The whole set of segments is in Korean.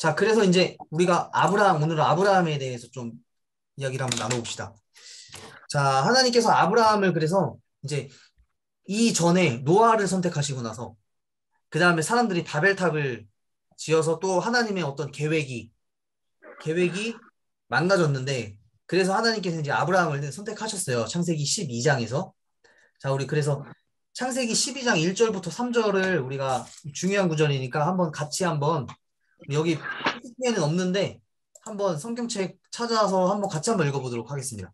자, 그래서 이제 우리가 오늘은 아브라함에 대해서 좀 이야기를 한번 나눠봅시다. 자, 하나님께서 아브라함을 그래서 이제 이전에 노아를 선택하시고 나서 그 다음에 사람들이 바벨탑을 지어서 또 하나님의 어떤 계획이 망가졌는데 그래서 하나님께서 이제 아브라함을 선택하셨어요. 창세기 12장에서. 자, 우리 그래서 창세기 12장 1절부터 3절을 우리가 중요한 구절이니까 한번 여기 PPT에는 없는데 한번 성경책 찾아서 같이 한번 읽어보도록 하겠습니다.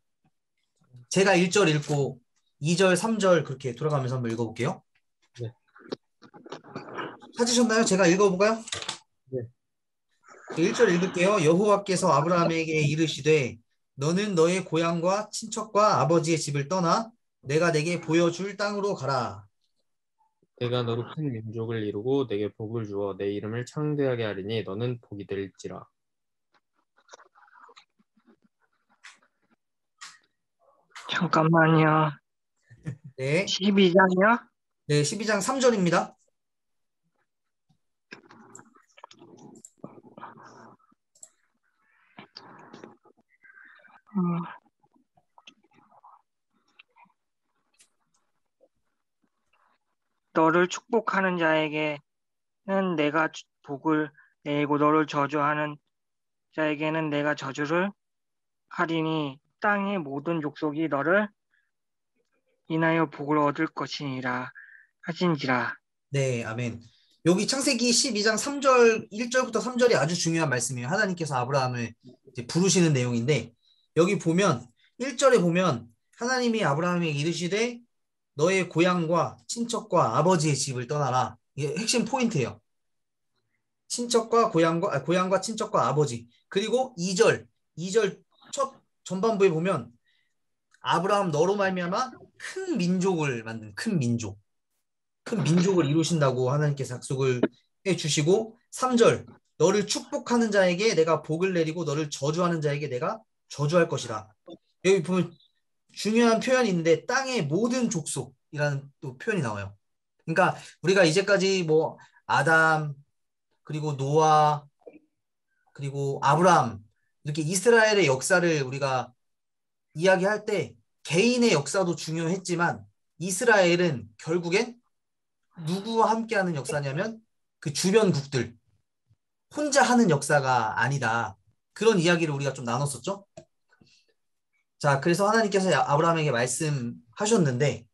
제가 1절 읽고 2절, 3절 그렇게 돌아가면서 한번 읽어볼게요. 네. 찾으셨나요? 제가 읽어볼까요? 네. 1절 읽을게요. 여호와께서 아브라함에게 이르시되 너는 너의 고향과 친척과 아버지의 집을 떠나 내가 내게 보여줄 땅으로 가라. 내가 너로 큰 민족을 이루고 내게 복을 주어 내 이름을 창대하게 하리니 너는 복이 될지라. 잠깐만요. 네. 12장이요? 네, 12장 3절입니다. 너를 축복하는 자에게는 내가 복을 내리고 너를 저주하는 자에게는 내가 저주를 하리니 땅의 모든 족속이 너를 인하여 복을 얻을 것이니라 하신지라. 네, 아멘. 여기 창세기 12장 3절, 1절부터 3절이 아주 중요한 말씀이에요. 하나님께서 아브라함을 이제 부르시는 내용인데, 여기 보면, 1절에 보면, 하나님이 아브라함에게 이르시되, 너의 고향과 친척과 아버지의 집을 떠나라. 이게 핵심 포인트예요. 고향과 친척과 아버지. 그리고 2절 첫 전반부에 보면, 아브라함 너로 말미암아 큰 민족을 만든 큰 민족을 이루신다고 하나님께서 약속을 해주시고 3절 너를 축복하는 자에게 내가 복을 내리고 너를 저주하는 자에게 내가 저주할 것이다. 여기 보면 중요한 표현이 있는데 땅의 모든 족속이라는 또 표현이 나와요. 그러니까 우리가 이제까지 뭐 아담 그리고 노아 그리고 아브라함 이렇게 이스라엘의 역사를 우리가 이야기할 때 개인의 역사도 중요했지만 이스라엘은 결국엔 누구와 함께하는 역사냐면 그 주변국들 혼자 하는 역사가 아니다. 그런 이야기를 우리가 좀 나눴었죠. 자, 그래서 하나님께서 아브라함에게 말씀하셨는데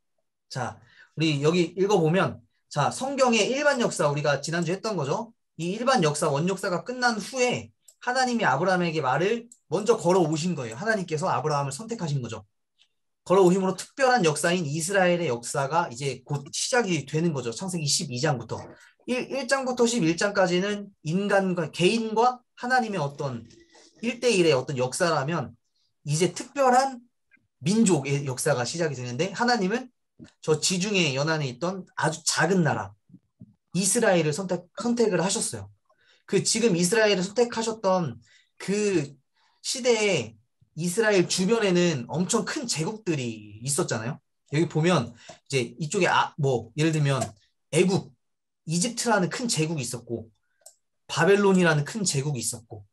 자, 우리 여기 읽어보면 자, 성경의 일반 역사 우리가 지난주에 했던 거죠. 이 일반 역사, 원역사가 끝난 후에 하나님이 아브라함에게 말을 먼저 걸어오신 거예요. 하나님께서 아브라함을 선택하신 거죠. 걸어오심으로 특별한 역사인 이스라엘의 역사가 이제 곧 시작이 되는 거죠. 창세기 12장부터. 1장부터 11장까지는 개인과 하나님의 어떤 1대1의 어떤 역사라면 이제 특별한 민족의 역사가 시작이 되는데 하나님은 저 지중해 연안에 있던 아주 작은 나라 이스라엘을 선택을 하셨어요. 그 지금 이스라엘을 선택하셨던 그 시대에 이스라엘 주변에는 엄청 큰 제국들이 있었잖아요. 여기 보면 이제 이쪽에 예를 들면 애굽, 이집트라는 큰 제국이 있었고 바벨론이라는 큰 제국이 있었고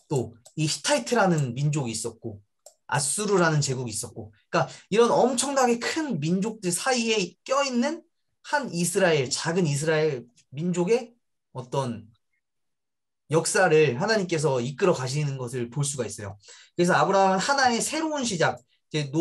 또 이 히타이트라는 민족이 있었고 아수르라는 제국이 있었고 그러니까 이런 엄청나게 큰 민족들 사이에 껴있는 작은 이스라엘 민족의 어떤 역사를 하나님께서 이끌어 가시는 것을 볼 수가 있어요. 그래서 아브라함은 하나의 새로운 시작, 이제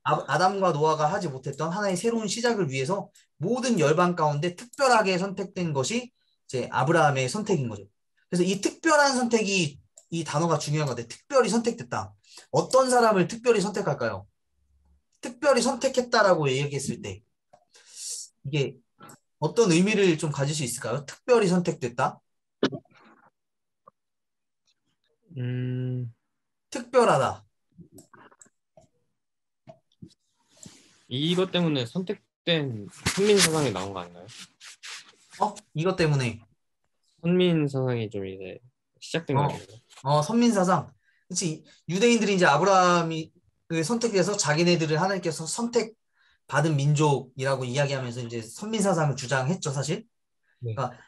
아담과 노아가 하지 못했던 하나의 새로운 시작을 위해서 모든 열방 가운데 특별하게 선택된 것이 이제 아브라함의 선택인 거죠. 그래서 이 특별한 선택이 이 단어가 중요한 건데 특별히 선택됐다. 어떤 사람을 특별히 선택할까요? 특별히 선택했다라고 얘기했을 때 이게 어떤 의미를 좀 가질 수 있을까요? 특별히 선택됐다. 특별하다. 이것 때문에 선택된 선민사상이 나온 거 아닌가요? 이것 때문에. 선민사상이 좀 이제 시작된 거 아닌가요? 선민사상. 그치. 유대인들이 이제 아브라함이 선택돼서 자기네들을 하나님께서 선택받은 민족이라고 이야기하면서 이제 선민사상을 주장했죠, 사실. 네. 그러니까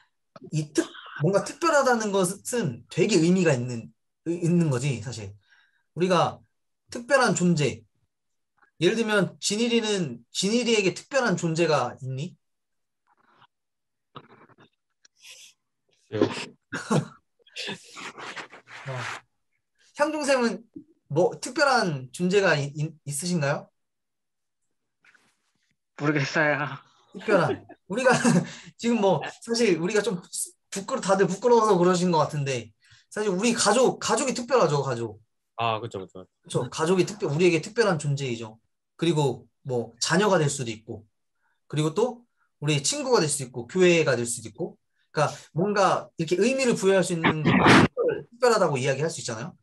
뭔가 특별하다는 것은 되게 의미가 있는 거지, 사실. 우리가 특별한 존재. 예를 들면, 진일이에게 특별한 존재가 있니? 글쎄요. 어. 향중쌤은 뭐 특별한 존재가 있으신가요? 모르겠어요. 특별한. 우리가 지금 뭐 사실 우리가 좀 다들 부끄러워서 그러신 것 같은데 사실 우리 가족이 특별하죠, 가족. 아, 그쵸, 그쵸. 그렇죠. 가족이 우리에게 특별한 존재이죠. 그리고 뭐 자녀가 될 수도 있고, 그리고 또 우리 친구가 될 수도 있고, 교회가 될 수도 있고. 그러니까 뭔가 이렇게 의미를 부여할 수 있는 것도 특별하다고 이야기할 수 있잖아요.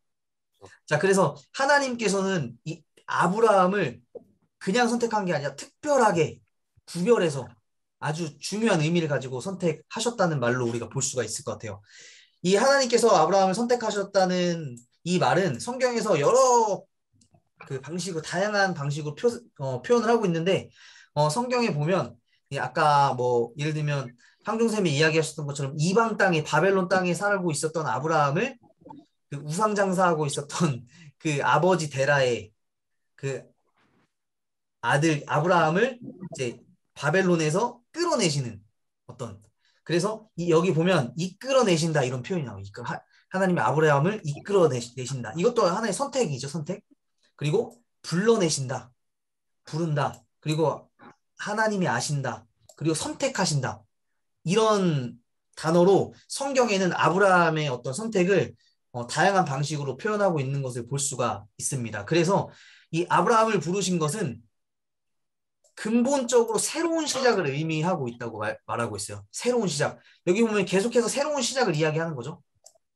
자, 그래서 하나님께서는 이 아브라함을 그냥 선택한 게 아니라 특별하게 구별해서 아주 중요한 의미를 가지고 선택하셨다는 말로 우리가 볼 수가 있을 것 같아요. 이 하나님께서 아브라함을 선택하셨다는 이 말은 성경에서 여러 그 방식으로 다양한 방식으로 표현을 하고 있는데 성경에 보면 아까 뭐 예를 들면 황종쌤이 이야기하셨던 것처럼 이방 땅에 바벨론 땅에 살고 있었던 아브라함을 그 우상 장사하고 있었던 그 아버지 데라의 그 아들 아브라함을 이제 바벨론에서 끌어내시는 어떤 그래서 여기 보면 이끌어내신다 이런 표현이 나와요. 하나님이 아브라함을 이끌어내신다. 이것도 하나의 선택이죠, 선택. 그리고 불러내신다, 부른다. 그리고 하나님이 아신다. 그리고 선택하신다. 이런 단어로 성경에는 아브라함의 어떤 선택을 다양한 방식으로 표현하고 있는 것을 볼 수가 있습니다. 그래서 이 아브라함을 부르신 것은 근본적으로 새로운 시작을 의미하고 있다고 말하고 있어요. 새로운 시작. 여기 보면 계속해서 새로운 시작을 이야기하는 거죠.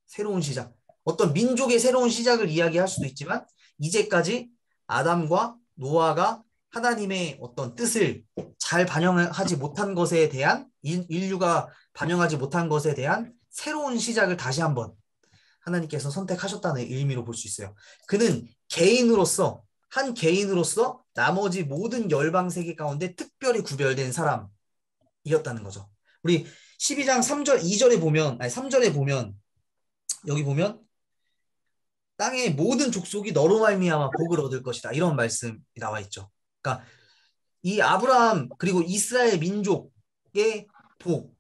새로운 시작. 어떤 민족의 새로운 시작을 이야기할 수도 있지만 이제까지 아담과 노아가 하나님의 어떤 뜻을 잘 반영하지 못한 것에 대한 인류가 반영하지 못한 것에 대한 새로운 시작을 다시 한번 하나님께서 선택하셨다는 의미로 볼 수 있어요. 그는 한 개인으로서 나머지 모든 열방 세계 가운데 특별히 구별된 사람이었다는 거죠. 우리 12장 3절, 2절에 보면, 아니 3절에 보면, 여기 보면, 땅의 모든 족속이 너로 말미암아 복을 얻을 것이다. 이런 말씀이 나와 있죠. 그러니까 이 아브라함 그리고 이스라엘 민족의 복,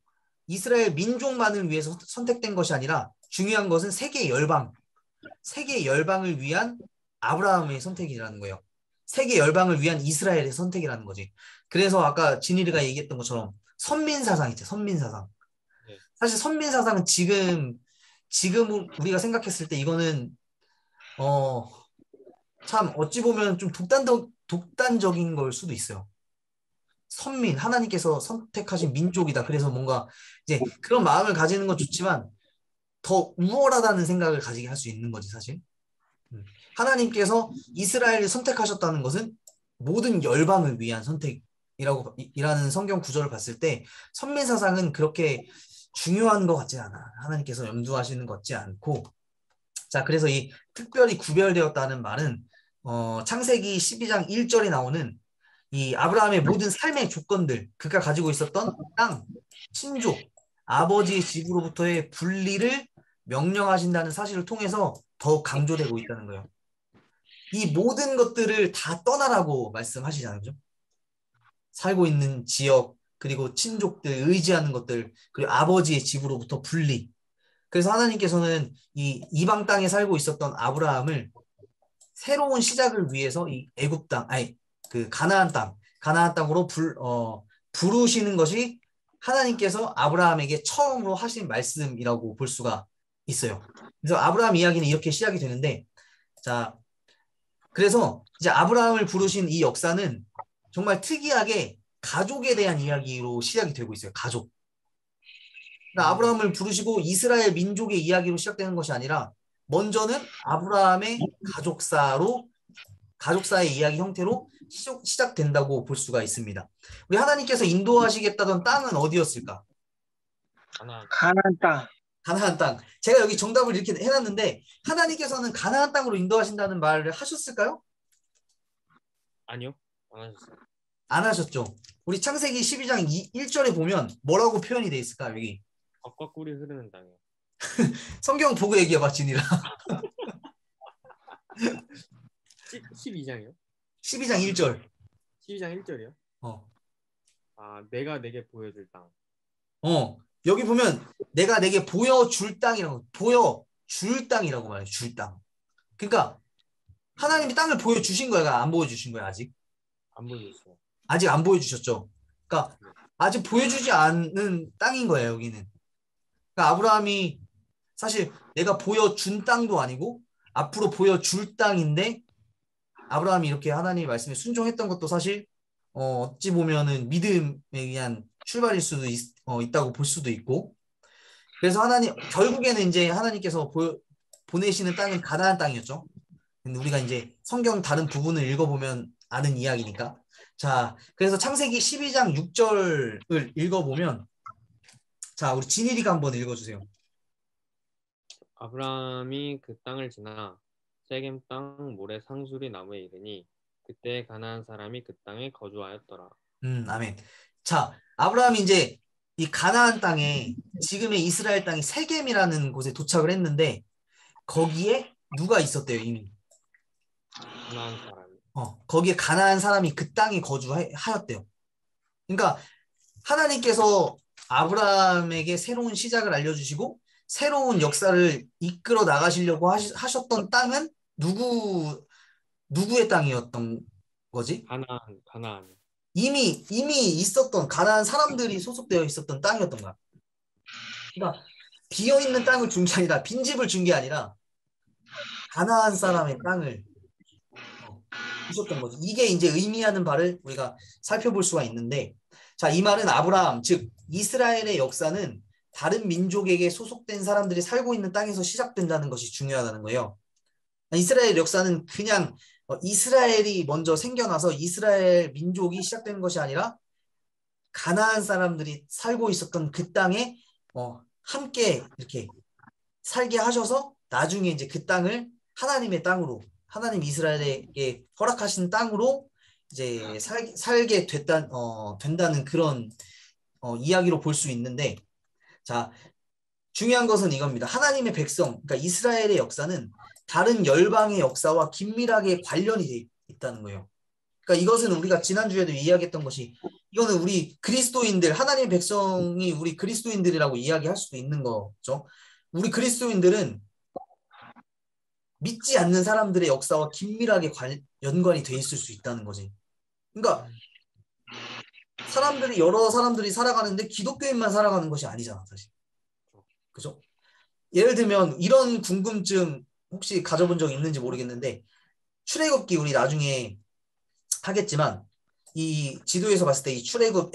이스라엘 민족만을 위해서 선택된 것이 아니라 중요한 것은 세계 열방을 위한 아브라함의 선택이라는 거예요. 세계 열방을 위한 이스라엘의 선택이라는 거지. 그래서 아까 진일이가 얘기했던 것처럼 선민사상 있죠. 선민사상. 네. 사실 선민사상은 지금 우리가 생각했을 때 이거는 참 어찌 보면 좀 독단적인 걸 수도 있어요. 하나님께서 선택하신 민족이다. 그래서 뭔가 이제 그런 마음을 가지는 건 좋지만 더 우월하다는 생각을 가지게 할 수 있는 거지, 사실. 하나님께서 이스라엘을 선택하셨다는 것은 모든 열방을 위한 선택이라는 성경 구절을 봤을 때 선민사상은 그렇게 중요한 것 같지 않아. 하나님께서 염두하시는 것 같지 않고. 자, 그래서 이 특별히 구별되었다는 말은 창세기 12장 1절에 나오는 이 아브라함의 모든 삶의 조건들, 그가 가지고 있었던 땅, 친족, 아버지의 집으로부터의 분리를 명령하신다는 사실을 통해서 더욱 강조되고 있다는 거예요. 이 모든 것들을 다 떠나라고 말씀하시잖아요. 그죠? 살고 있는 지역, 그리고 친족들, 의지하는 것들, 그리고 아버지의 집으로부터 분리. 그래서 하나님께서는 이 이방 땅에 살고 있었던 아브라함을 새로운 시작을 위해서 이 애굽 땅, 아니 그 가나안 땅으로 부르시는 것이 하나님께서 아브라함에게 처음으로 하신 말씀이라고 볼 수가 있어요. 그래서 아브라함 이야기는 이렇게 시작이 되는데, 자, 그래서 이제 아브라함을 부르신 이 역사는 정말 특이하게 가족에 대한 이야기로 시작이 되고 있어요. 가족. 그러니까 아브라함을 부르시고 이스라엘 민족의 이야기로 시작되는 것이 아니라 먼저는 아브라함의 가족사의 이야기 형태로 시작된다고 볼 수가 있습니다. 우리 하나님께서 인도하시겠다던 땅은 어디였을까? 가나안 땅. 가나안 땅. 제가 여기 정답을 이렇게 해놨는데 하나님께서는 가나안 땅으로 인도하신다는 말을 하셨을까요? 아니요, 안 하셨어요. 안 하셨죠. 우리 창세기 12장 1절에 보면 뭐라고 표현이 돼 있을까? 여기 젖과 꿀이 흐르는 땅이요. 성경 보고 얘기해봐, 진이라. 12장이요? 12장 1절. 12장 1절이요? 어. 아, 내가 내게 보여줄 땅. 여기 보면 내가 내게 보여줄 땅이라고, 보여줄 땅이라고 말해요. 줄 땅. 그러니까 하나님이 땅을 보여주신 거야, 안 보여주신 거야, 아직? 안 보여줬어요. 아직 안 보여주셨죠. 그러니까 아직 보여주지 않은 땅인 거예요, 여기는. 그러니까 아브라함이 사실 내가 보여준 땅도 아니고 앞으로 보여줄 땅인데, 아브라함이 이렇게 하나님의 말씀에 순종했던 것도 사실 어찌 보면은 믿음에 의한 출발일 수도 있다고 볼 수도 있고, 그래서 하나님 결국에는 이제 하나님께서 보내시는 땅은 가나안 땅이었죠. 근데 우리가 이제 성경 다른 부분을 읽어보면 아는 이야기니까. 자, 그래서 창세기 12장 6절을 읽어보면, 자, 우리 진일이가 한번 읽어주세요. 아브라함이 그 땅을 지나 세겜 땅 모래 상수리 나무에 이르니 그때 가나안 사람이 그 땅에 거주하였더라. 아멘. 자, 아브라함이 이제 이 가나안 땅에, 지금의 이스라엘 땅이 세겜이라는 곳에 도착을 했는데, 거기에 누가 있었대요, 이미? 가나안 사람이. 거기에 가나안 사람이 그 땅에 거주하였대요. 그러니까 하나님께서 아브라함에게 새로운 시작을 알려주시고 새로운 역사를 이끌어 나가시려고 하셨던 땅은 누구의 땅이었던 거지? 가나안. 이미 있었던 가나안 사람들이 소속되어 있었던 땅이었던 거야. 그러니까 비어 있는 땅을 준 게 아니라, 빈집을 준 게 아니라 가나안 사람의 땅을 주셨던 거지. 이게 이제 의미하는 바를 우리가 살펴볼 수가 있는데, 자, 이 말은 아브라함, 즉 이스라엘의 역사는 다른 민족에게 소속된 사람들이 살고 있는 땅에서 시작된다는 것이 중요하다는 거예요. 이스라엘 역사는 그냥 이스라엘이 먼저 생겨나서 이스라엘 민족이 시작되는 것이 아니라 가나안 사람들이 살고 있었던 그 땅에 함께 이렇게 살게 하셔서 나중에 이제 그 땅을 하나님의 땅으로, 하나님 이스라엘에게 허락하신 땅으로 이제 살게 된다는 그런 이야기로 볼 수 있는데, 자, 중요한 것은 이겁니다. 하나님의 백성, 그러니까 이스라엘의 역사는 다른 열방의 역사와 긴밀하게 관련이 돼 있다는 거예요. 그러니까 이것은 우리가 지난주에도 이야기했던 것이, 이거는 우리 그리스도인들, 하나님의 백성이 우리 그리스도인들이라고 이야기할 수도 있는 거죠. 우리 그리스도인들은 믿지 않는 사람들의 역사와 긴밀하게 연관이 돼 있을 수 있다는 거지. 그러니까 여러 사람들이 살아가는데 기독교인만 살아가는 것이 아니잖아, 사실. 그죠? 예를 들면 이런 궁금증 혹시 가져본 적 있는지 모르겠는데, 출애굽기 우리 나중에 하겠지만, 이 지도에서 봤을 때 이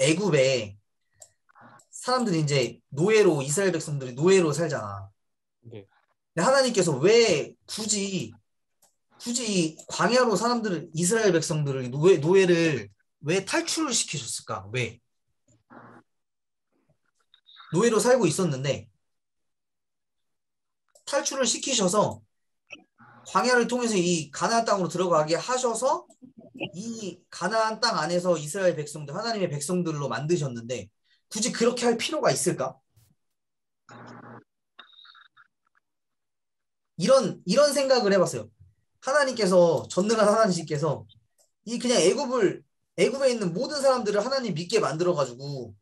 애굽에 사람들이 이제 이스라엘 백성들이 노예로 살잖아. 네. 근데 하나님께서 왜 굳이 광야로 이스라엘 백성들을 노예를 왜 탈출을 시키셨을까? 왜? 노예로 살고 있었는데 탈출을 시키셔서 광야를 통해서 이 가나안 땅으로 들어가게 하셔서 이 가나안 땅 안에서 이스라엘 백성들, 하나님의 백성들로 만드셨는데 굳이 그렇게 할 필요가 있을까? 이런 생각을 해봤어요. 전능한 하나님께서 그냥 애굽에 있는 모든 사람들을 하나님 믿게 만들어가지고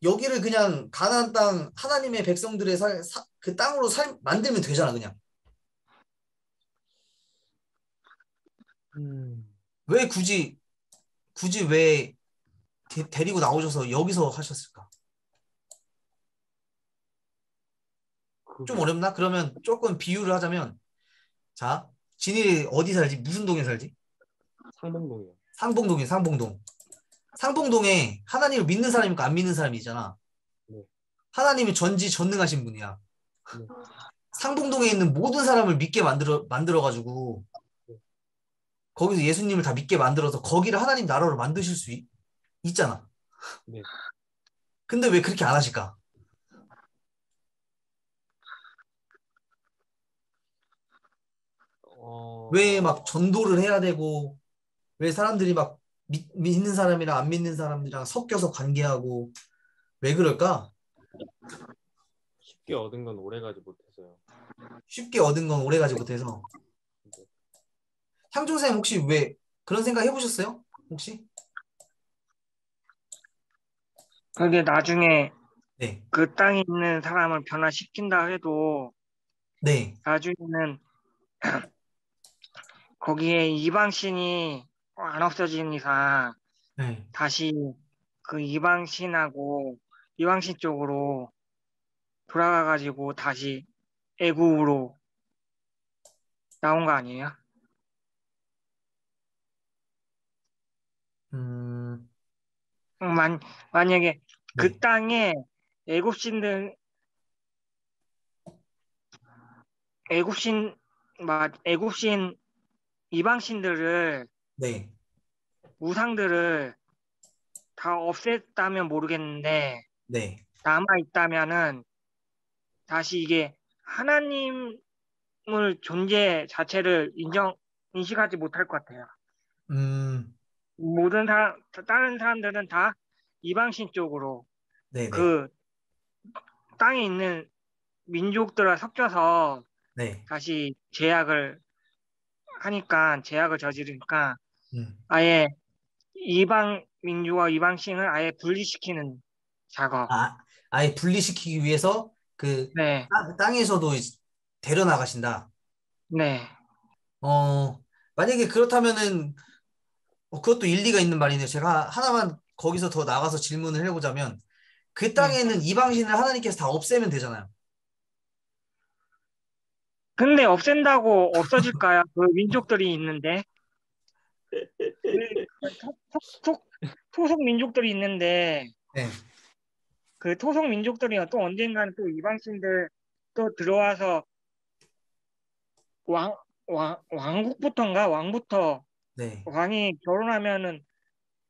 여기를 그냥 가나안 땅, 하나님의 백성들의 그 땅으로 만들면 되잖아, 그냥. 왜 굳이 왜 데리고 나오셔서 여기서 하셨을까? 좀 어렵나? 그러면 조금 비유를 하자면, 자, 진일이 어디 살지? 무슨 동에 살지? 상봉동이요. 상봉동. 상봉동에 하나님을 믿는 사람이 있고 안 믿는 사람이 있잖아. 네. 하나님이 전지전능하신 분이야. 네. 상봉동에 있는 모든 사람을 믿게 만들어가지고 네. 거기서 예수님을 다 믿게 만들어서 거기를 하나님 나라로 만드실 수 있잖아. 네. 근데 왜 그렇게 안 하실까? 왜 막 전도를 해야 되고, 왜 사람들이 막 믿는 사람이랑 안 믿는 사람들이랑 섞여서 관계하고, 왜 그럴까? 쉽게 얻은 건 오래가지 못해서요. 쉽게 얻은 건 오래가지 못해서. 향종쌤 혹시 왜 그런 생각 해보셨어요? 혹시? 그게 나중에 네, 그 땅에 있는 사람을 변화시킨다 해도 네, 나중에는 거기에 이방신이 안 없어진 이상 네. 다시 그 이방신하고 이방신 쪽으로 돌아가가지고 다시 애국으로 나온 거 아니에요? 음, 만약에 그 네, 땅에 애굽신들 애굽신 애굽신 이방신들을 네, 우상들을 다 없앴다면 모르겠는데 네. 남아 있다면은 다시 이게 하나님을 존재 자체를 인식하지 못할 것 같아요. 음, 다른 사람들은 다 이방신 쪽으로 네, 네, 그 땅에 있는 민족들과 섞여서 네. 다시 제약을 저지르니까 음. 아예 이방 민족과 이방신을 아예 분리시키는 작업. 아, 아예 분리시키기 위해서 그 네, 땅에서도 데려 나가신다. 네, 어, 만약에 그렇다면은 그것도 일리가 있는 말이네요. 제가 하나만 거기서 더 나가서 질문을 해보자면 그 네. 땅에는 이방신을 하나님께서 다 없애면 되잖아요. 근데 없앤다고 없어질까요? 그 민족들이 있는데, 토속 민족들이 있는데, 네. 그 토속 민족들이 또 언젠가는 또 이방신들 또 들어와서 왕부터 네. 왕이 결혼하면은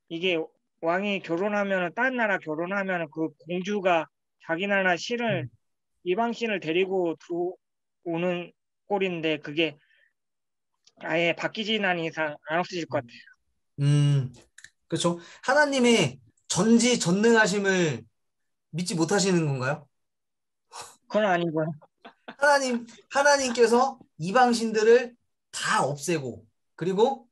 이게 왕이 결혼하면은 다른 나라 결혼하면은 그 공주가 자기 나라 신을 음, 이방신을 데리고 들어오는 꼴인데 그게 아예 바뀌지 않은 이상 안 없어질 것 같아요. 음, 그렇죠. 하나님의 전지전능하심을 믿지 못하시는 건가요? 그건 아니고요. 하나님께서 이방신들을 다 없애고, 그리고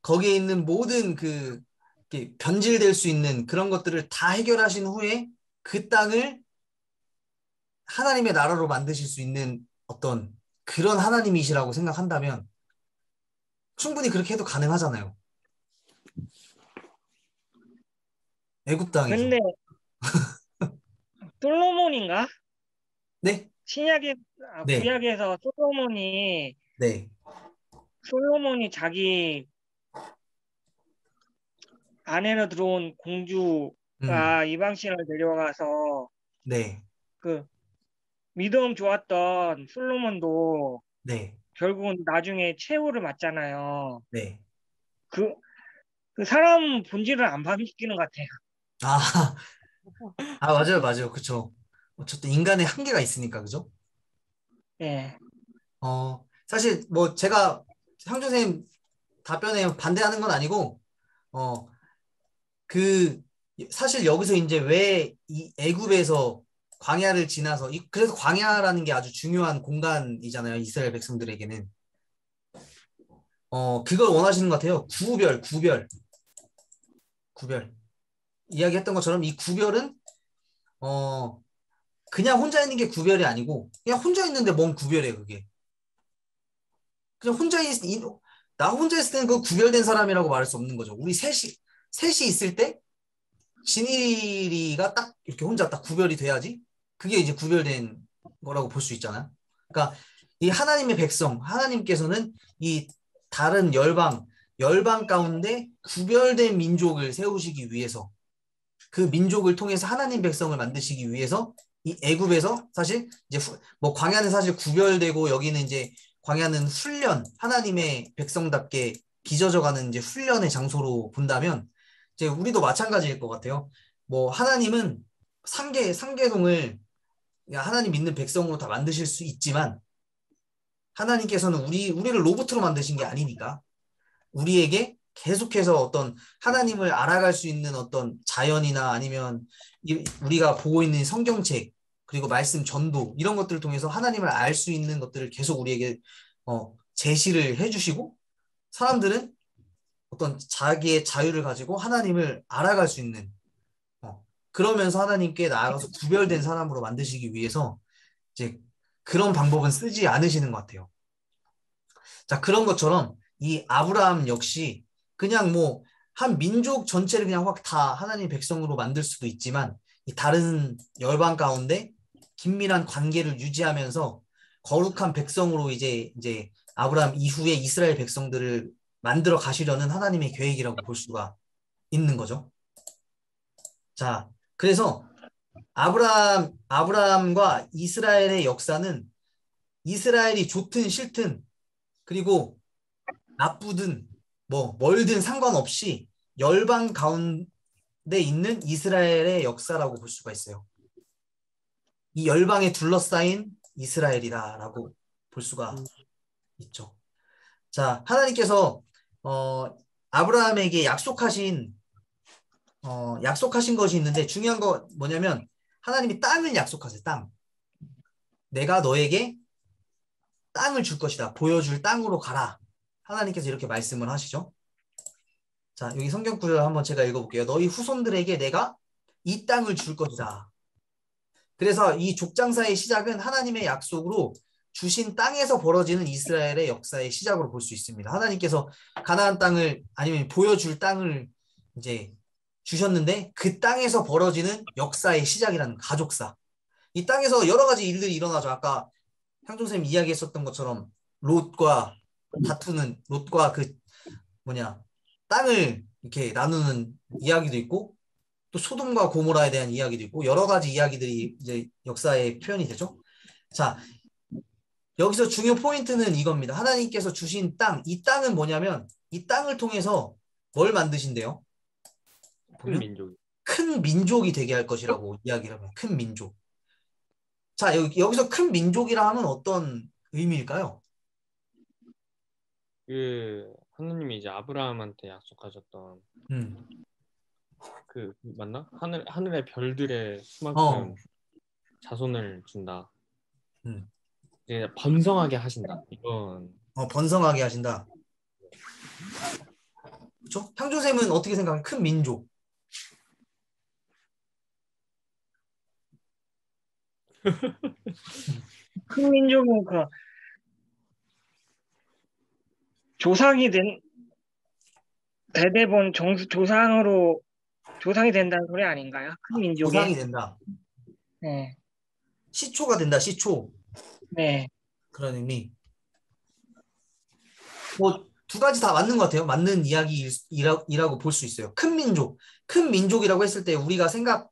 거기에 있는 모든 이렇게 변질될 수 있는 그런 것들을 다 해결하신 후에 그 땅을 하나님의 나라로 만드실 수 있는 어떤 그런 하나님이시라고 생각한다면 충분히 그렇게 해도 가능하잖아요. 애굽 땅에서. 근데 솔로몬인가? 네? 네. 구약에서 네. 솔로몬이 자기 아내로 들어온 음. 공주가 이방신을 데려가서 네. 그 믿음 좋았던 솔로몬도 네. 결국은 나중에 최후를 맞잖아요. 네. 그, 그 사람 본질을 안 바뀌는 것 같아요. 아, 맞아요. 맞아요. 그쵸. 어쨌든 인간의 한계가 있으니까, 그죠? 예. 사실 뭐 제가 상조 선생님 답변에 반대하는 건 아니고, 어, 그, 사실 여기서 이제 왜 이 애굽에서 광야를 지나서, 그래서 광야라는 게 아주 중요한 공간이잖아요. 이스라엘 백성들에게는. 그걸 원하시는 것 같아요. 구별. 이야기했던 것처럼 이 구별은, 어, 그냥 혼자 있는 게 구별이 아니고, 그냥 혼자 있는데 뭔 구별이에요, 그게. 그냥 나 혼자 있을 때는 그 구별된 사람이라고 말할 수 없는 거죠. 우리 셋이 있을 때, 진일이가 딱 이렇게 혼자 딱 구별이 돼야지 그게 이제 구별된 거라고 볼 수 있잖아요. 그러니까 이 하나님의 백성, 하나님께서는 이 다른 열방 가운데 구별된 민족을 세우시기 위해서 그 민족을 통해서 하나님 백성을 만드시기 위해서 이 애굽에서 사실 이제 뭐 광야는 사실 구별되고 여기는 이제 광야는 훈련, 하나님의 백성답게 빚어져가는 이제 훈련의 장소로 본다면 이제 우리도 마찬가지일 것 같아요. 뭐 하나님은 상계동을 하나님 믿는 백성으로 다 만드실 수 있지만 하나님께서는 우리를 로봇으로 만드신 게 아니니까 우리에게 계속해서 어떤 하나님을 알아갈 수 있는 어떤 자연이나 아니면 우리가 보고 있는 성경책 그리고 말씀 전도 이런 것들을 통해서 하나님을 알 수 있는 것들을 계속 우리에게 제시를 해주시고 사람들은 어떤 자기의 자유를 가지고 하나님을 알아갈 수 있는 그러면서 하나님께 나아가서 구별된 사람으로 만드시기 위해서 이제 그런 방법은 쓰지 않으시는 것 같아요. 자, 그런 것처럼 이 아브라함 역시 그냥 뭐 한 민족 전체를 그냥 확 다 하나님 백성으로 만들 수도 있지만 이 다른 열방 가운데 긴밀한 관계를 유지하면서 거룩한 백성으로 이제 아브라함 이후에 이스라엘 백성들을 만들어 가시려는 하나님의 계획이라고 볼 수가 있는 거죠. 자, 그래서 아브라함과 이스라엘의 역사는 이스라엘이 좋든 싫든 그리고 나쁘든 뭐 멀든 상관없이 열방 가운데 있는 이스라엘의 역사라고 볼 수가 있어요. 이 열방에 둘러싸인 이스라엘이다라고 볼 수가 있죠. 자, 하나님께서 아브라함에게 약속하신 것이 있는데 중요한 거 뭐냐면 하나님이 땅을 약속하세요. 땅. 내가 너에게 땅을 줄 것이다. 보여줄 땅으로 가라. 하나님께서 이렇게 말씀을 하시죠. 자, 여기 성경 구절 한번 제가 읽어볼게요. 너희 후손들에게 내가 이 땅을 줄 것이다. 그래서 이 족장사의 시작은 하나님의 약속으로 주신 땅에서 벌어지는 이스라엘의 역사의 시작으로 볼 수 있습니다. 하나님께서 가나안 땅을 아니면 보여줄 땅을 이제 주셨는데 그 땅에서 벌어지는 역사의 시작이라는 가족사. 이 땅에서 여러 가지 일들이 일어나죠. 아까 향종 선생님 이야기했었던 것처럼 롯과 다투는 롯과 땅을 이렇게 나누는 이야기도 있고 또 소돔과 고모라에 대한 이야기도 있고 여러 가지 이야기들이 이제 역사의 표현이 되죠. 자, 여기서 중요 포인트는 이겁니다. 하나님께서 주신 땅, 이 땅은 뭐냐면 이 땅을 통해서 뭘 만드신대요? 큰 민족. 큰 민족이 되게 할 것이라고 이야기를 합니다. 큰 민족. 자, 여기서 큰 민족이라 하면 어떤 의미일까요? 하느님이 이제 아브라함한테 약속하셨던 맞나? 하늘의 별들의 수만큼 자손을 준다. 이제 번성하게 하신다. 이건 번성하게 하신다. 그렇죠? 향조쌤은 어떻게 생각해요? 큰 민족. 큰 민족은 조상이 된 대대본 조상이 된다는 소리 아닌가요? 큰 민족에. 조상이 된다. 네. 시초가 된다. 시초. 네. 그런 의미. 뭐 두 가지 다 맞는 것 같아요. 맞는 이야기라고 볼 수 있어요. 큰 민족. 큰 민족이라고 했을 때 우리가 생각해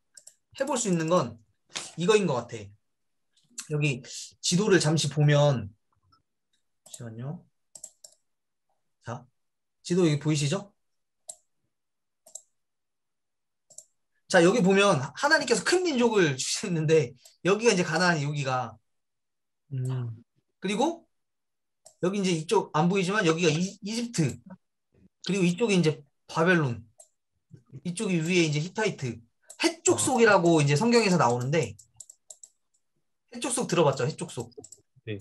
볼 수 있는 건 이거인 것 같아. 여기 지도를 잠시 보면 잠시만요. 자, 지도 여기 보이시죠? 자, 여기 보면 하나님께서 큰 민족을 주셨는데 여기가 이제 가나안이 여기가 그리고 여기 이제 이쪽 안 보이지만 여기가 이집트 그리고 이쪽이 이제 바벨론 이쪽이 위에 이제 히타이트 해족속이라고 이제 성경에서 나오는데 해족속 들어봤죠? 해족속. 네.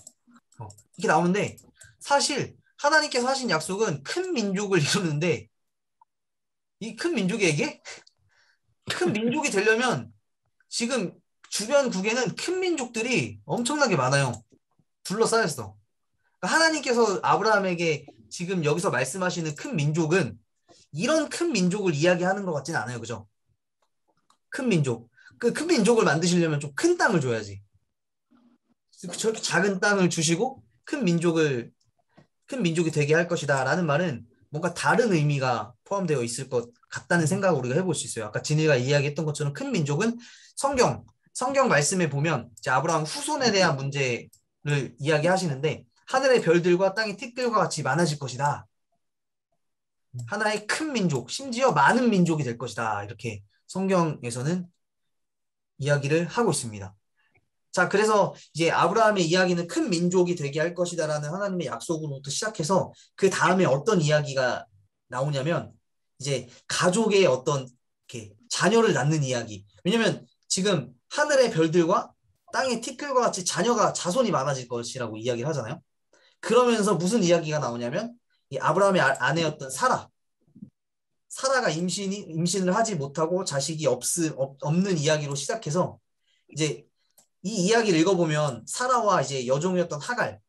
이렇게 나오는데 사실 하나님께서 하신 약속은 큰 민족을 이루는데 이 큰 민족에게 큰 민족이 되려면 지금 주변국에는 큰 민족들이 엄청나게 많아요. 둘러싸였어. 그러니까 하나님께서 아브라함에게 지금 여기서 말씀하시는 큰 민족은 이런 큰 민족을 이야기하는 것 같지는 않아요. 그죠? 큰 민족. 그 큰 민족을 만드시려면 좀 큰 땅을 줘야지. 저렇게 작은 땅을 주시고 큰 민족이 되게 할 것이다 라는 말은 뭔가 다른 의미가 포함되어 있을 것 같다는 생각을 우리가 해볼 수 있어요. 아까 진이가 이야기했던 것처럼 큰 민족은 성경 말씀에 보면 이제 아브라함 후손에 대한 문제를 이야기하시는데 하늘의 별들과 땅의 티끌과 같이 많아질 것이다. 하나의 큰 민족, 심지어 많은 민족이 될 것이다. 이렇게 성경에서는 이야기를 하고 있습니다. 자, 그래서 이제 아브라함의 이야기는 큰 민족이 되게 할 것이다라는 하나님의 약속으로부터 시작해서 그 다음에 어떤 이야기가 나오냐면 이제 가족의 어떤 이렇게 자녀를 낳는 이야기. 왜냐면 지금 하늘의 별들과 땅의 티끌과 같이 자손이 많아질 것이라고 이야기를 하잖아요. 그러면서 무슨 이야기가 나오냐면 이 아브라함의 아내였던 사라가 임신을 하지 못하고 자식이 없는 이야기로 시작해서 이제 이 이야기를 읽어보면 사라와 이제 여종이었던 하갈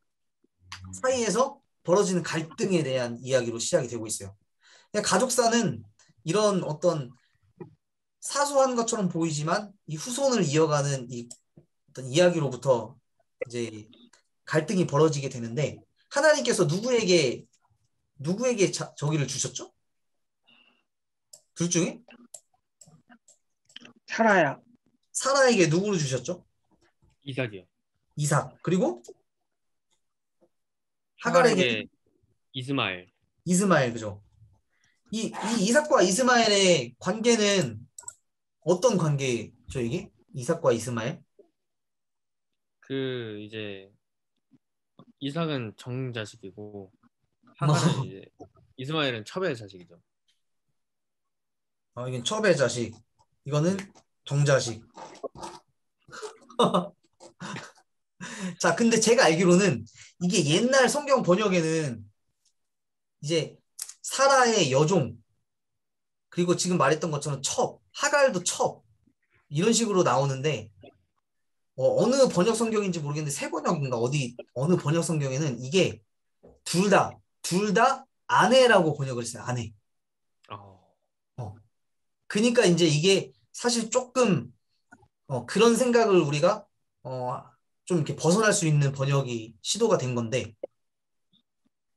사이에서 벌어지는 갈등에 대한 이야기로 시작이 되고 있어요. 가족사는 이런 어떤 사소한 것처럼 보이지만 이 후손을 이어가는 이 어떤 이야기로부터 이제 갈등이 벌어지게 되는데 하나님께서 누구에게 저기를 주셨죠? 둘 중에? 살아야. 사라에게 누구를 주셨죠? 이삭이요. 이삭. 그리고 하갈에게 하갈에게 이스마엘. 이스마엘. 그죠? 이 이삭과 이스마엘의 관계는 어떤 관계죠, 이게? 이삭과 이스마엘? 그 이제 이삭은 정자식이고 하갈은 이제 이스마엘은 첩의 자식이죠. 이건 첩의 자식. 이거는 네. 정자식. 자, 근데 제가 알기로는 이게 옛날 성경 번역에는 이제 사라의 여종, 그리고 지금 말했던 것처럼 하갈도 첩, 이런 식으로 나오는데, 어느 번역 성경인지 모르겠는데, 새 번역인가, 어느 번역 성경에는 이게 둘 다 아내라고 번역을 했어요, 아내. 어. 그러니까 이제 이게 사실 조금, 그런 생각을 우리가, 좀 이렇게 벗어날 수 있는 번역이 시도가 된 건데,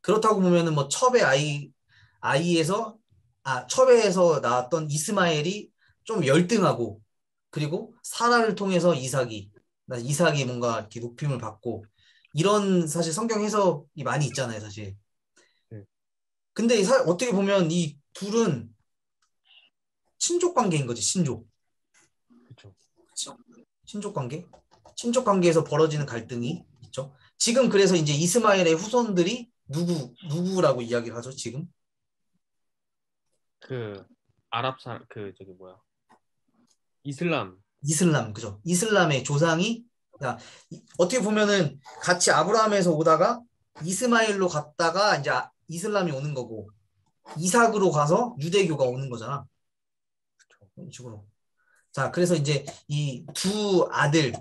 그렇다고 보면은 뭐 첩에서 나왔던 이스마엘이 좀 열등하고, 그리고 사라를 통해서 이삭이 뭔가 이렇게 높임을 받고, 이런 사실 성경 해석이 많이 있잖아요, 사실. 네. 근데 어떻게 보면 이 둘은 친족 관계인 거지, 친족. 그렇죠. 친족 관계? 친족 관계에서 벌어지는 갈등이 있죠. 지금 그래서 이제 이스마엘의 후손들이 누구라고 이야기를 하죠, 지금? 그 아랍 그 저기 뭐야? 이슬람. 그죠? 이슬람의 조상이, 어떻게 보면은 같이 아브라함에서 오다가 이스마엘로 갔다가 이제 이슬람이 오는 거고, 이삭으로 가서 유대교가 오는 거잖아. 이런 식으로. 자, 그래서 이제 이 두 아들.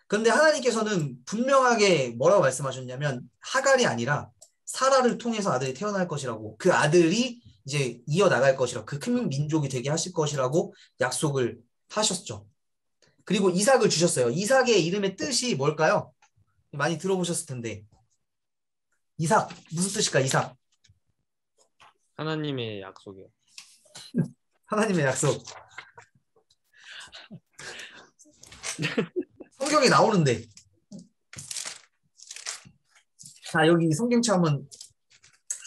그런데 하나님께서는 분명하게 뭐라고 말씀하셨냐면, 하갈이 아니라 사라를 통해서 아들이 태어날 것이라고, 그 아들이 이제 이어나갈 것이라고, 그 큰 민족이 되게 하실 것이라고 약속을 하셨죠. 그리고 이삭을 주셨어요. 이삭의 이름의 뜻이 뭘까요? 많이 들어보셨을 텐데. 이삭, 무슨 뜻일까, 이삭? 하나님의 약속이요. 하나님의 약속. 성경에 나오는데. 자, 여기 성경책 한번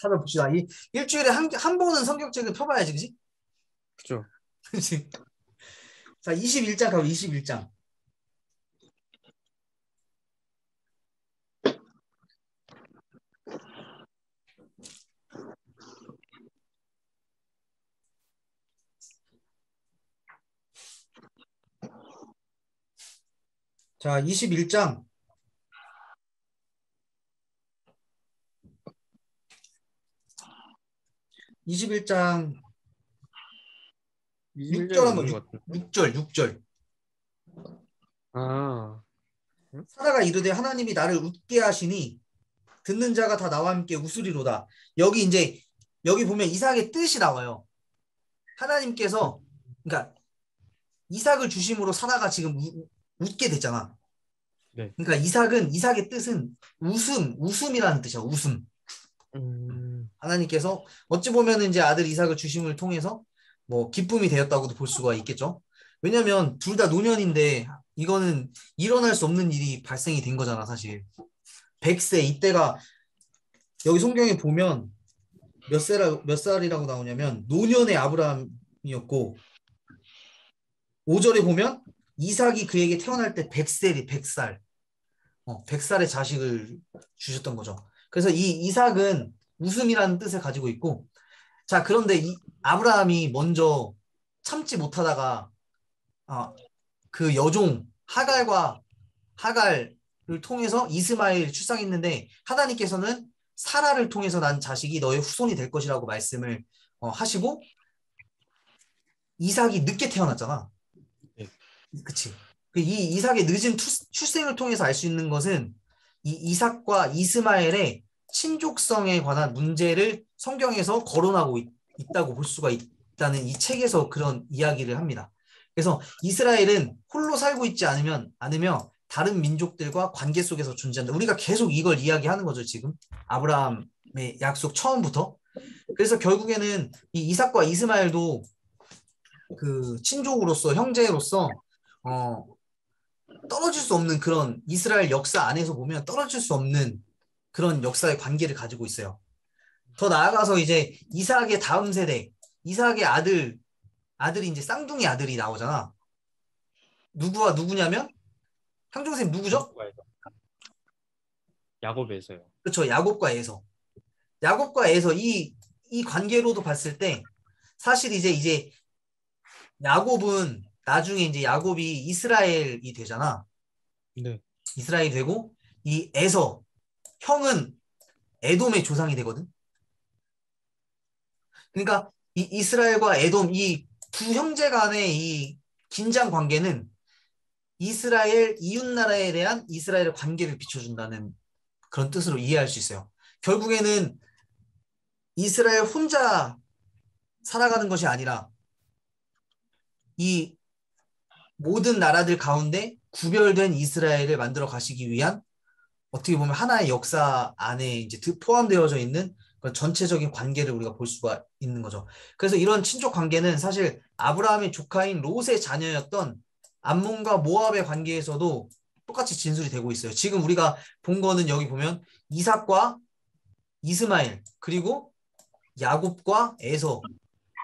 찾아봅시다. 일주일에 한 번은 성경책을 펴봐야지, 그지? 그렇죠. 그지? 자, 21장 가고 21장. 자, 21장. 21장 6절 21절은 한번, 없는 것 같은데. 6절. 아, 사라가 이르되 하나님이 나를 웃게 하시니 듣는 자가 다 나와 함께 웃으리로다. 여기 보면 이삭의 뜻이 나와요. 하나님께서, 그러니까 이삭을 주심으로 사라가 지금 웃게 됐잖아. 네. 그러니까 이삭의 뜻은 웃음이라는 뜻이야. 웃음. 하나님께서 어찌 보면 이제 아들 이삭을 주심을 통해서 뭐 기쁨이 되었다고도 볼 수가 있겠죠. 왜냐면 둘 다 노년인데 이거는 일어날 수 없는 일이 발생이 된 거잖아, 사실. 100세 이때가 여기 성경에 보면 몇 살이라고 나오냐면 노년의 아브라함이었고 5절에 보면 이삭이 그에게 태어날 때 100살. 100살의 자식을 주셨던 거죠. 그래서 이 이삭은 웃음이라는 뜻을 가지고 있고, 자, 그런데 아브라함이 먼저 참지 못하다가 그 여종 하갈과 하갈을 통해서 이스마엘 출산했는데 하나님께서는 사라를 통해서 난 자식이 너의 후손이 될 것이라고 말씀을 하시고 이삭이 늦게 태어났잖아. 네. 그치? 이 이삭의 늦은 출생을 통해서 알 수 있는 것은 이 이삭과 이스마엘의 친족성에 관한 문제를 성경에서 거론하고 있다고 볼 수가 있다는 이 책에서 그런 이야기를 합니다. 그래서 이스라엘은 홀로 살고 있지 않으며 다른 민족들과 관계 속에서 존재한다. 우리가 계속 이걸 이야기하는 거죠, 지금. 아브라함의 약속 처음부터. 그래서 결국에는 이 이삭과 이스마엘도 그 친족으로서 형제로서 떨어질 수 없는 그런 이스라엘 역사 안에서 보면 떨어질 수 없는 그런 역사의 관계를 가지고 있어요. 더 나아가서 이제 이삭의 다음 세대, 이삭의 아들이 이제 쌍둥이 아들이 나오잖아. 누구와 누구냐면 향종쌤 누구죠? 야곱에서요. 그렇죠. 야곱과 에서. 야곱과 에서 이 관계로도 봤을 때 사실 이제 야곱은 나중에 이제 야곱이 이스라엘이 되잖아. 네. 이스라엘이 되고 이 에서 형은 에돔의 조상이 되거든. 그러니까 이 이스라엘과 에돔 이 두 형제 간의 이 긴장 관계는 이스라엘 이웃 나라에 대한 이스라엘의 관계를 비춰준다는 그런 뜻으로 이해할 수 있어요. 결국에는 이스라엘 혼자 살아가는 것이 아니라 이 모든 나라들 가운데 구별된 이스라엘을 만들어 가시기 위한 어떻게 보면 하나의 역사 안에 이제 포함되어져 있는 그런 전체적인 관계를 우리가 볼 수가 있는 거죠. 그래서 이런 친족 관계는 사실 아브라함의 조카인 롯의 자녀였던 암몬과 모압의 관계에서도 똑같이 진술이 되고 있어요. 지금 우리가 본 거는 여기 보면 이삭과 이스마엘 그리고 야곱과 에서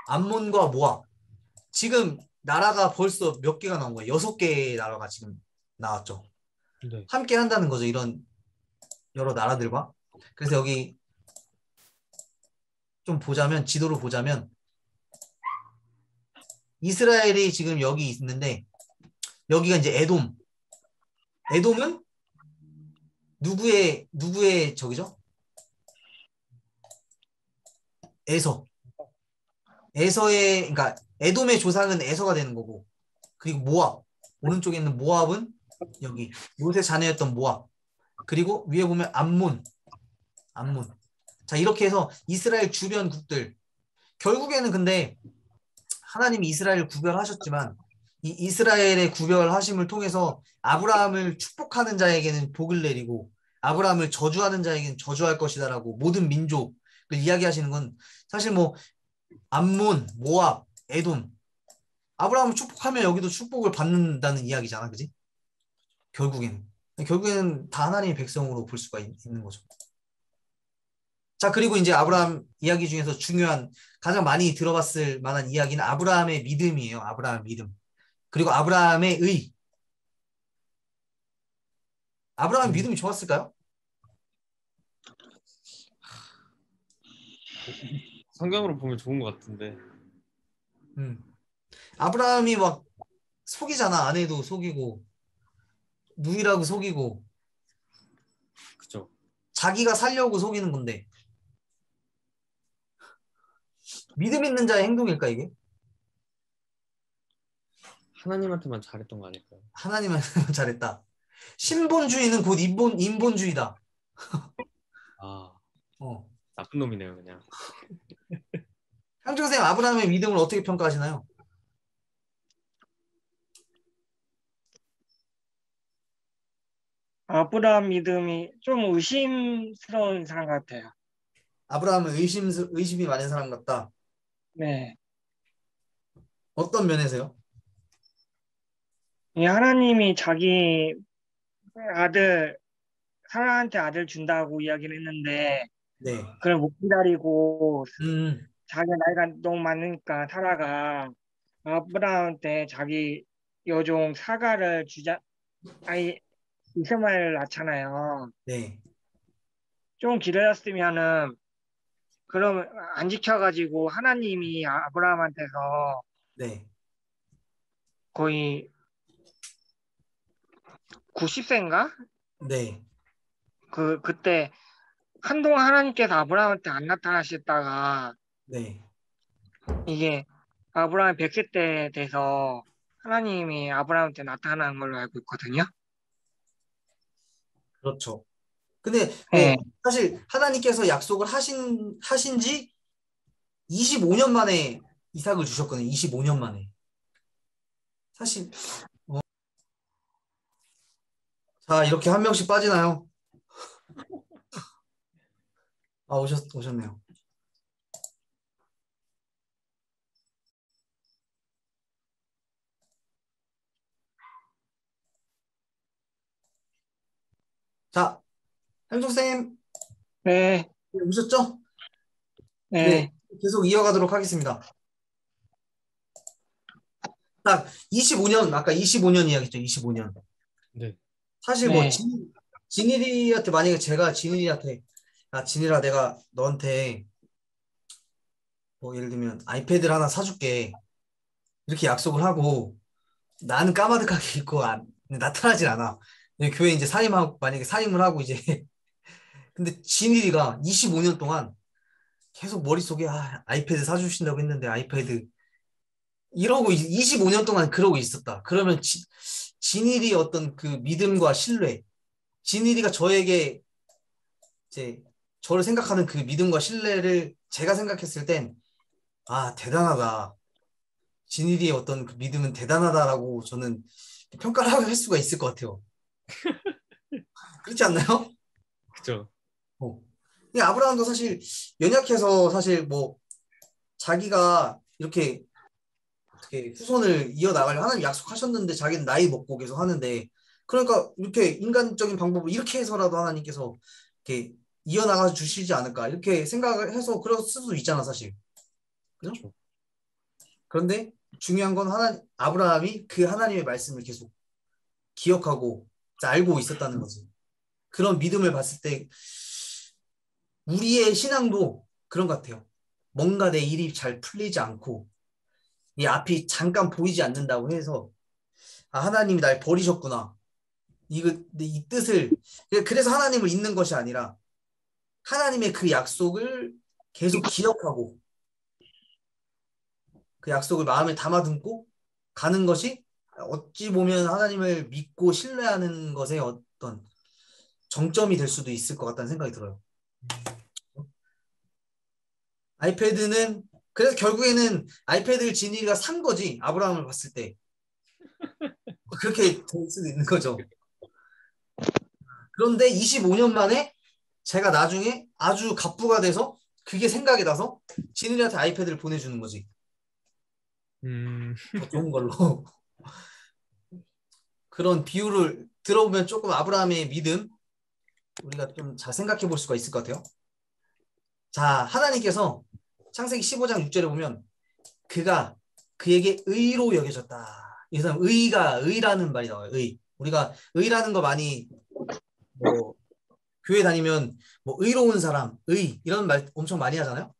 암몬과 모압 지금 나라가 벌써 몇 개가 나온 거예요. 6개의 나라가 지금 나왔죠. 네. 함께 한다는 거죠. 이런 여러 나라들과. 그래서 여기 좀 보자면 지도로 보자면 이스라엘이 지금 여기 있는데 여기가 이제 에돔. 에돔은 누구의 적이죠? 에서. 에서의 그러니까 에돔의 조상은 에서가 되는 거고 그리고 모압. 오른쪽에 있는 모압은 여기 롯의 자녀였던 모압. 그리고 위에 보면 암몬. 자, 이렇게 해서 이스라엘 주변 국들. 결국에는 근데 하나님이 이스라엘을 구별하셨지만 이 이스라엘의 구별하심을 통해서 아브라함을 축복하는 자에게는 복을 내리고 아브라함을 저주하는 자에게는 저주할 것이다라고 모든 민족을 이야기하시는 건 사실 뭐 암몬, 모압, 에돔 아브라함을 축복하면 여기도 축복을 받는다는 이야기잖아. 그지? 결국에는 다 하나님의 백성으로 볼 수가 있는 거죠. 자, 그리고 이제 아브라함 이야기 중에서 중요한 가장 많이 들어봤을 만한 이야기는 아브라함의 믿음이에요. 아브라함 믿음. 그리고 아브라함의 의. 아브라함 믿음이 좋았을까요? 성경으로 보면 좋은 것 같은데. 아브라함이 막 속이잖아. 아내도 속이고 누이라고 속이고 그죠. 자기가 살려고 속이는 건데 믿음 있는 자의 행동일까 이게? 하나님한테만 잘했던 거 아닐까요? 하나님한테만 잘했다. 신본주의는 곧 인본주의다. 아, 어. 나쁜 놈이네요, 그냥. 향정 선생님 아브라함의 믿음을 어떻게 평가하시나요? 아브라함 믿음이 좀 의심스러운 사람 같아요. 아브라함은 의심이 많은 사람 같다. 네. 어떤 면에서요? 이 하나님이 자기 아들, 사라한테 아들 준다고 이야기를 했는데, 네. 그걸 못 기다리고, 음, 자기 나이가 너무 많으니까 사라가 아브라함한테 자기 여종 사가를 아이, 이스마엘을 낳잖아요. 네. 좀 기다렸으면은, 그럼 안 지켜가지고 하나님이 아브라함한테서 네. 거의 90세인가? 네. 그때 한동안 하나님께서 아브라함한테 안 나타나셨다가 네. 이게 아브라함 100세 때 돼서 하나님이 아브라함한테 나타나는 걸로 알고 있거든요. 그렇죠. 근데 예. 뭐 사실 하나님께서 약속을 하신 지 25년 만에 이삭을 주셨거든요. 25년 만에. 사실 자, 이렇게 한 명씩 빠지나요? 아, 오셨네요. 자, 한종쌤 네. 오셨죠? 네, 네. 계속 이어가도록 하겠습니다. 딱 25년, 아까 25년 이야기했죠. 25년. 네. 사실 뭐 네. 진일이한테 만약에 제가 진일이한테 진일아 내가 너한테 뭐 예를 들면 아이패드를 하나 사줄게 이렇게 약속을 하고 나는 까마득하게 있고 나타나질 않아. 교회 이제 사임하고 만약에 사임을 하고 이제 근데 진일이가 25년 동안 계속 머릿속에 아이패드 사주신다고 했는데 아이패드 이러고 25년 동안 그러고 있었다. 그러면 진일이 어떤 그 믿음과 신뢰, 진일이가 저에게 이제 저를 생각하는 그 믿음과 신뢰를 제가 생각했을 땐 대단하다. 진일이의 어떤 그 믿음은 대단하다라고 저는 평가를 할 수가 있을 것 같아요. 그렇지 않나요? 그죠. 근데 아브라함도 사실 연약해서 사실 뭐 자기가 이렇게 어떻게 후손을 이어나가려 하나님 약속하셨는데 자기는 나이 먹고 계속 하는데 그러니까 이렇게 인간적인 방법으로 이렇게 해서라도 하나님께서 이렇게 이어나가 주시지 않을까 이렇게 생각을 해서 그럴 수도 있잖아 사실. 그죠? 그렇죠. 그런데 중요한 건 아브라함이 그 하나님의 말씀을 계속 기억하고 알고 있었다는 거지. 그런 믿음을 봤을 때 우리의 신앙도 그런 것 같아요. 뭔가 내 일이 잘 풀리지 않고 이 앞이 잠깐 보이지 않는다고 해서 하나님이 날 버리셨구나. 이 뜻을 그래서 하나님을 잊는 것이 아니라 하나님의 그 약속을 계속 기억하고 그 약속을 마음에 담아듬고 가는 것이 어찌 보면 하나님을 믿고 신뢰하는 것의 어떤 정점이 될 수도 있을 것 같다는 생각이 들어요. 아이패드는 그래서 결국에는 아이패드를 진이가 산 거지 아브라함을 봤을 때 그렇게 될 수도 있는 거죠. 그런데 25년 만에 제가 나중에 아주 갑부가 돼서 그게 생각이 나서 진이한테 아이패드를 보내주는 거지. 더 좋은 걸로. 그런 비유를 들어보면 조금 아브라함의 믿음 우리가 좀 잘 생각해 볼 수가 있을 것 같아요. 자, 하나님께서 창세기 15장 6절에 보면 그가 그에게 의로 여겨졌다. 이 사람 의라는 말이 나와요. 우리가 의라는 거 많이 뭐 교회 다니면 뭐 의로운 사람, 이런 말 엄청 많이 하잖아요.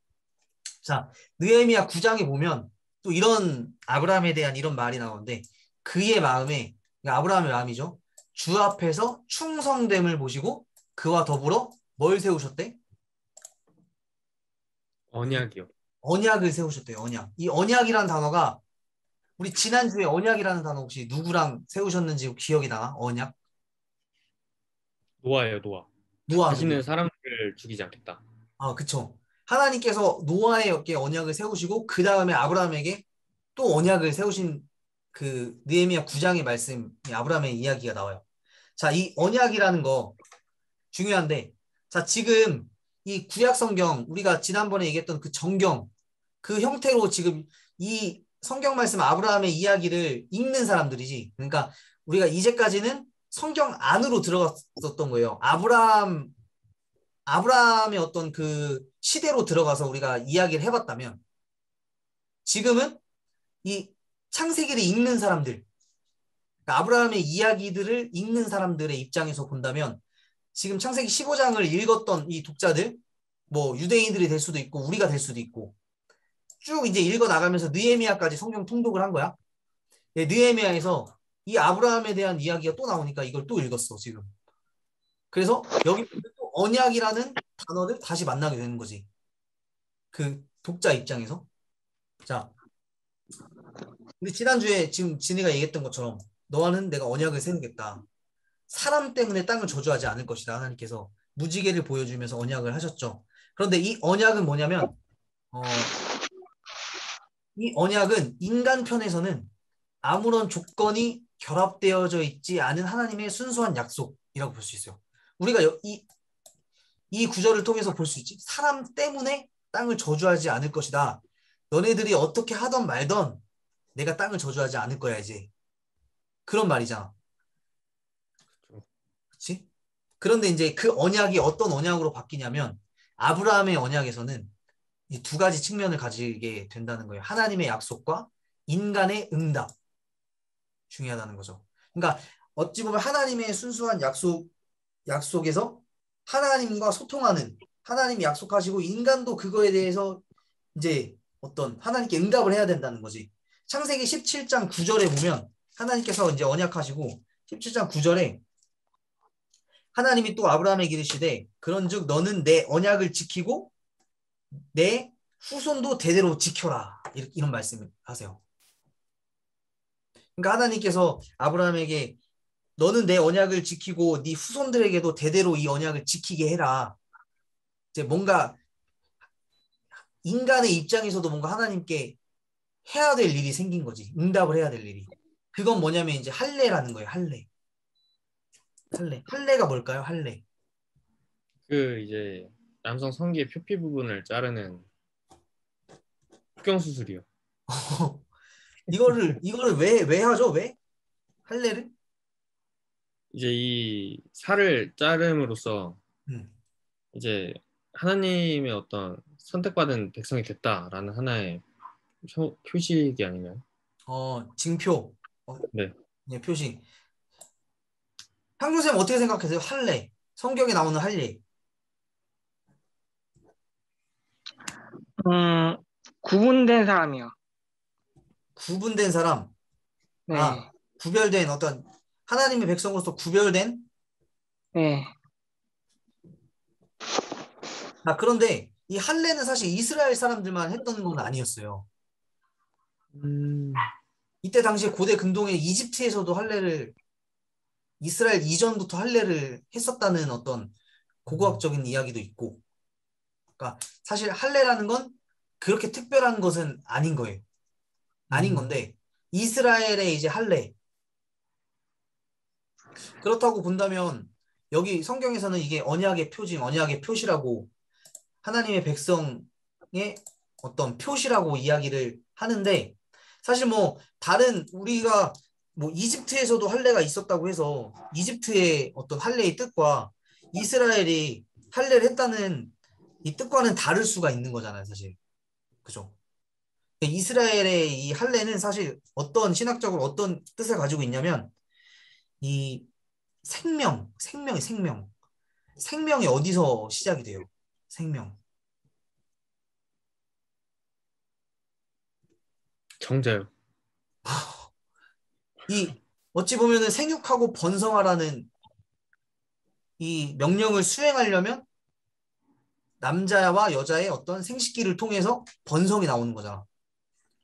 자, 느헤미야 9장에 보면 또 이런 아브라함에 대한 이런 말이 나오는데 그의 마음에 그러니까 아브라함의 마음이죠. 주 앞에서 충성됨을 보시고 그와 더불어 뭘 세우셨대? 언약이요. 언약을 세우셨대요. 언약. 이 언약이라는 단어가 우리 지난주에 언약이라는 단어 혹시 누구랑 세우셨는지 기억이 나나? 언약? 노아예요, 노아. 노아 누구? 다시는 사람들을 죽이지 않겠다. 그쵸. 하나님께서 노아에게 언약을 세우시고 그 다음에 아브라함에게 또 언약을 세우신 그 느헤미야 9장의 말씀, 아브라함의 이야기가 나와요. 자, 이 언약이라는 거 중요한데, 자, 지금 이 구약 성경 우리가 지난번에 얘기했던 그 정경 그 형태로 지금 이 성경 말씀 아브라함의 이야기를 읽는 사람들이지. 그러니까 우리가 이제까지는 성경 안으로 들어갔었던 거예요. 아브라함의 어떤 그 시대로 들어가서 우리가 이야기를 해봤다면 지금은 이 창세기를 읽는 사람들, 그러니까 아브라함의 이야기들을 읽는 사람들의 입장에서 본다면 지금 창세기 15장을 읽었던 이 독자들, 뭐 유대인들이 될 수도 있고 우리가 될 수도 있고 쭉 이제 읽어 나가면서 느헤미야까지 성경 통독을 한 거야. 네, 느헤미야에서 이 아브라함에 대한 이야기가 또 나오니까 이걸 또 읽었어, 지금. 그래서 여기 또 언약이라는 단어를 다시 만나게 되는 거지. 그 독자 입장에서. 자, 우리 지난주에 지금 진이가 얘기했던 것처럼 너와는 내가 언약을 세우겠다. 사람 때문에 땅을 저주하지 않을 것이다. 하나님께서 무지개를 보여주면서 언약을 하셨죠. 그런데 이 언약은 뭐냐면 이 언약은 인간 편에서는 아무런 조건이 결합되어져 있지 않은 하나님의 순수한 약속이라고 볼 수 있어요. 우리가 이 구절을 통해서 볼 수 있지. 사람 때문에 땅을 저주하지 않을 것이다. 너네들이 어떻게 하던 말던 내가 땅을 저주하지 않을 거야 이제. 그런 말이잖아. 그렇지? 그런데 이제 그 언약이 어떤 언약으로 바뀌냐면 아브라함의 언약에서는 이 두 가지 측면을 가지게 된다는 거예요. 하나님의 약속과 인간의 응답. 중요하다는 거죠. 그러니까 어찌 보면 하나님의 순수한 약속에서 하나님과 소통하는 하나님이 약속하시고 인간도 그거에 대해서 이제 어떤 하나님께 응답을 해야 된다는 거지. 창세기 17장 9절에 보면 하나님께서 이제 언약하시고 17장 9절에 하나님이 또 아브라함에게 이르시되 그런즉 너는 내 언약을 지키고 내 후손도 대대로 지켜라. 이런 말씀을 하세요. 그러니까 하나님께서 아브라함에게 너는 내 언약을 지키고 네 후손들에게도 대대로 이 언약을 지키게 해라. 이제 뭔가 인간의 입장에서도 뭔가 하나님께 해야 될 일이 생긴 거지. 응답을 해야 될 일이. 그건 뭐냐면 이제 할례라는 거예요. 할례. 할례가 뭘까요? 할례. 그 이제 남성 성기의 표피 부분을 자르는 축경 수술이요. 이거를 왜 하죠? 왜? 할례를? 이제 이 살을 자름으로써 음. 이제 하나님의 어떤 선택받은 백성이 됐다라는 하나의 표식이 아닌가요? 징표. 네. 네, 표시. 향조쌤 어떻게 생각하세요? 할례. 성경에 나오는 할례. 구분된 사람이요. 구분된 사람. 네. 구별된 어떤 하나님의 백성으로서 구별된. 네. 그런데 이 할례는 사실 이스라엘 사람들만 했던 건 아니었어요. 이때 당시에 고대 근동의 이집트에서도 할례를 이스라엘 이전부터 할례를 했었다는 어떤 고고학적인 이야기도 있고. 그러니까 사실 할례라는 건 그렇게 특별한 것은 아닌 거예요. 아닌 건데 이스라엘의 이제 할례. 그렇다고 본다면 여기 성경에서는 이게 언약의 표징, 언약의 표시라고 하나님의 백성의 어떤 표시라고 이야기를 하는데 사실 뭐 다른 우리가 뭐 이집트에서도 할례가 있었다고 해서 이집트의 어떤 할례의 뜻과 이스라엘이 할례를 했다는 이 뜻과는 다를 수가 있는 거잖아요, 사실. 그죠? 이스라엘의 이 할례는 사실 어떤 신학적으로 어떤 뜻을 가지고 있냐면 이 생명이 어디서 시작이 돼요? 생명. 정자요. 이 어찌 보면은 생육하고 번성하라는 이 명령을 수행하려면 남자와 여자의 어떤 생식기를 통해서 번성이 나오는 거잖아.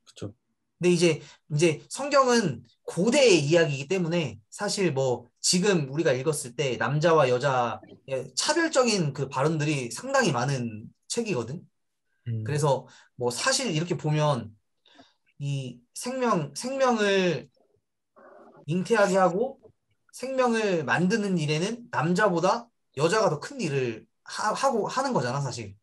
그렇죠. 근데 이제 성경은 고대의 이야기이기 때문에 사실 뭐 지금 우리가 읽었을 때 남자와 여자의 차별적인 그 발언들이 상당히 많은 책이거든. 그래서 뭐 사실 이렇게 보면 이 생명을 잉태하게 하고 생명을 만드는 일에는 남자보다 여자가 더 큰 일을 하고 하는 거잖아, 사실.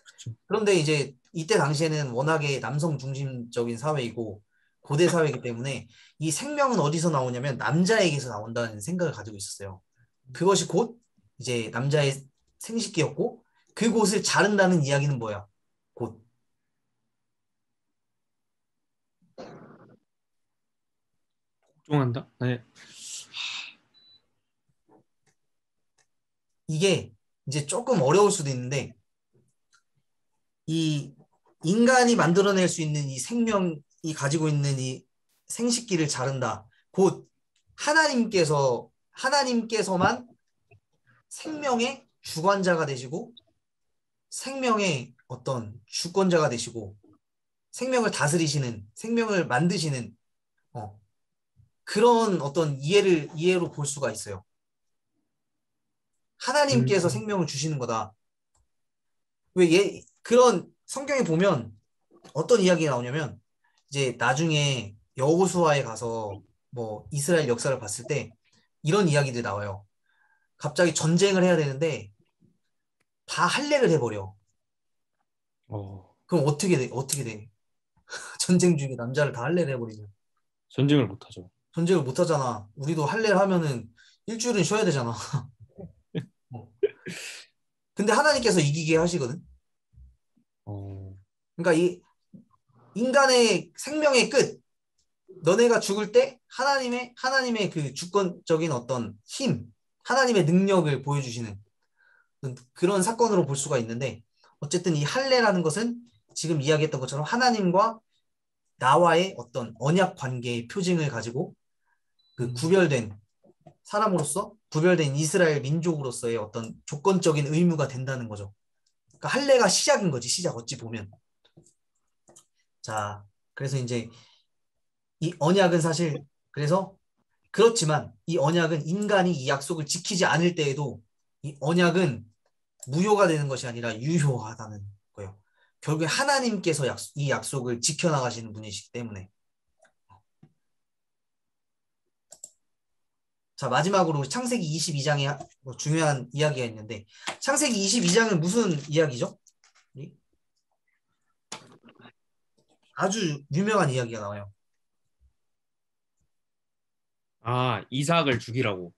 그렇죠. 그런데 이제 이때 당시에는 워낙에 남성 중심적인 사회이고 고대 사회이기 때문에 이 생명은 어디서 나오냐면 남자에게서 나온다는 생각을 가지고 있었어요. 그것이 곧 이제 남자의 생식기였고 그곳을 자른다는 이야기는 뭐야? 곧 복종한다? 네. 이게 이제 조금 어려울 수도 있는데 이 인간이 만들어낼 수 있는 이 생명이 가지고 있는 이 생식기를 자른다. 곧 하나님께서만 생명의 주관자가 되시고 생명의 어떤 주권자가 되시고 생명을 다스리시는 생명을 만드시는 그런 어떤 이해로 볼 수가 있어요. 하나님께서 음. 생명을 주시는 거다. 그런 성경에 보면 어떤 이야기가 나오냐면 이제 나중에 여호수아에 가서 뭐 이스라엘 역사를 봤을 때 이런 이야기들이 나와요. 갑자기 전쟁을 해야 되는데 다 할례를 해버려. 어, 그럼 어떻게 돼? 어떻게 돼? 전쟁 중에 남자를 다 할례를 해버리면 전쟁을 못 하죠. 전쟁을 못 하잖아. 우리도 할례를 하면은 일주일은 쉬어야 되잖아. 어. 근데 하나님께서 이기게 하시거든. 어, 그러니까 이 인간의 생명의 끝, 너네가 죽을 때 하나님의 그 주권적인 어떤 힘, 하나님의 능력을 보여주시는 그런 사건으로 볼 수가 있는데 어쨌든 이 할례라는 것은 지금 이야기했던 것처럼 하나님과 나와의 어떤 언약 관계의 표징을 가지고 그 구별된 사람으로서 구별된 이스라엘 민족으로서의 어떤 조건적인 의무가 된다는 거죠. 그러니까 할례가 시작인 거지, 시작 어찌 보면. 자, 그래서 이제 이 언약은 사실 그래서 그렇지만 이 언약은 인간이 이 약속을 지키지 않을 때에도 이 언약은 무효가 되는 것이 아니라 유효하다는 거예요. 결국에 하나님께서 이 약속을 지켜나가시는 분이시기 때문에. 자, 마지막으로 창세기 22장에 중요한 이야기가 있는데 창세기 22장은 무슨 이야기죠? 아주 유명한 이야기가 나와요. 아, 이삭을 죽이라고.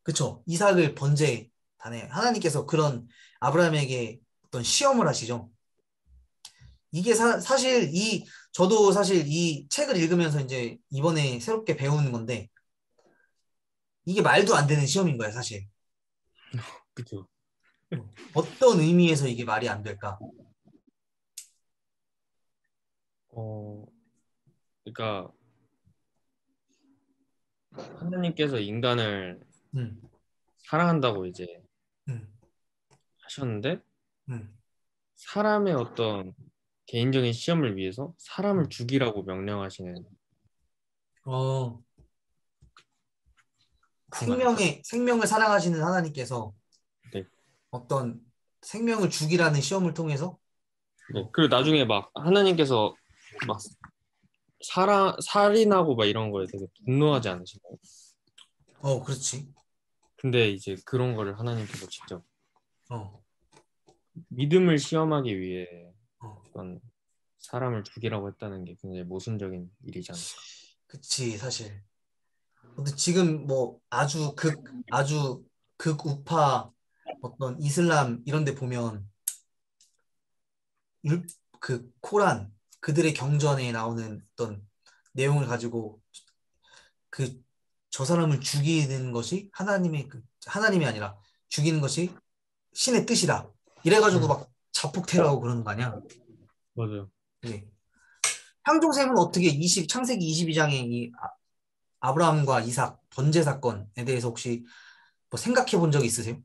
그쵸? 이삭을 번제단에 하나님께서 그런 아브라함에게 어떤 시험을 하시죠. 이게 사실 저도 사실 이 책을 읽으면서 이제 이번에 새롭게 배우는 건데 이게 말도 안 되는 시험인 거야, 사실. 그죠. 어떤 의미에서 이게 말이 안 될까? 어, 그러니까 하나님께서 인간을 음, 사랑한다고 이제 음, 하셨는데 음, 사람의 어떤 개인적인 시험을 위해서 사람을 음. 죽이라고 명령하시는 어, 그런 거 아닐까요? 생명을 사랑하시는 하나님께서 네. 어떤 생명을 죽이라는 시험을 통해서 네. 그리고 나중에 막 하나님께서 막 살인하고 막 이런 거에 되게 분노하지 않으시나요? 그렇지. 근데 이제 그런 거를 하나님께서 직접 어, 믿음을 시험하기 위해 어. 어떤 사람을 죽이라고 했다는 게 굉장히 모순적인 일이지 않을까. 그치, 사실. 근데 지금 뭐 아주 극우파 어떤 이슬람 이런 데 보면 그 코란 그들의 경전에 나오는 어떤 내용을 가지고 그 저 사람을 죽이는 것이 하나님이 아니라 죽이는 것이 신의 뜻이다. 이래가지고 막 자폭퇴라고 그러는 거 아니야? 맞아요. 예. 향종쌤은 어떻게 창세기 22장의 이 아브라함과 이삭 번제 사건에 대해서 혹시 뭐 생각해 본 적 있으세요?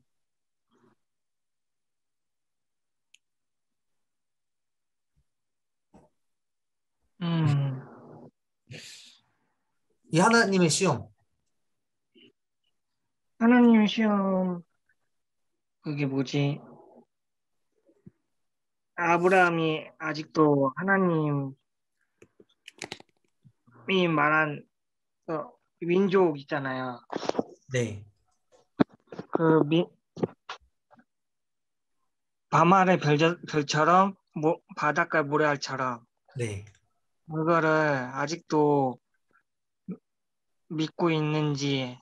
음, 이 하나님의 시험. 하나님 시험, 그게 뭐지? 아브라함이 아직도 하나님이 말한 민족 있잖아요. 네, 그 밤하늘 별처럼 바닷가 모래알처럼 네. 그거를 아직도 믿고 있는지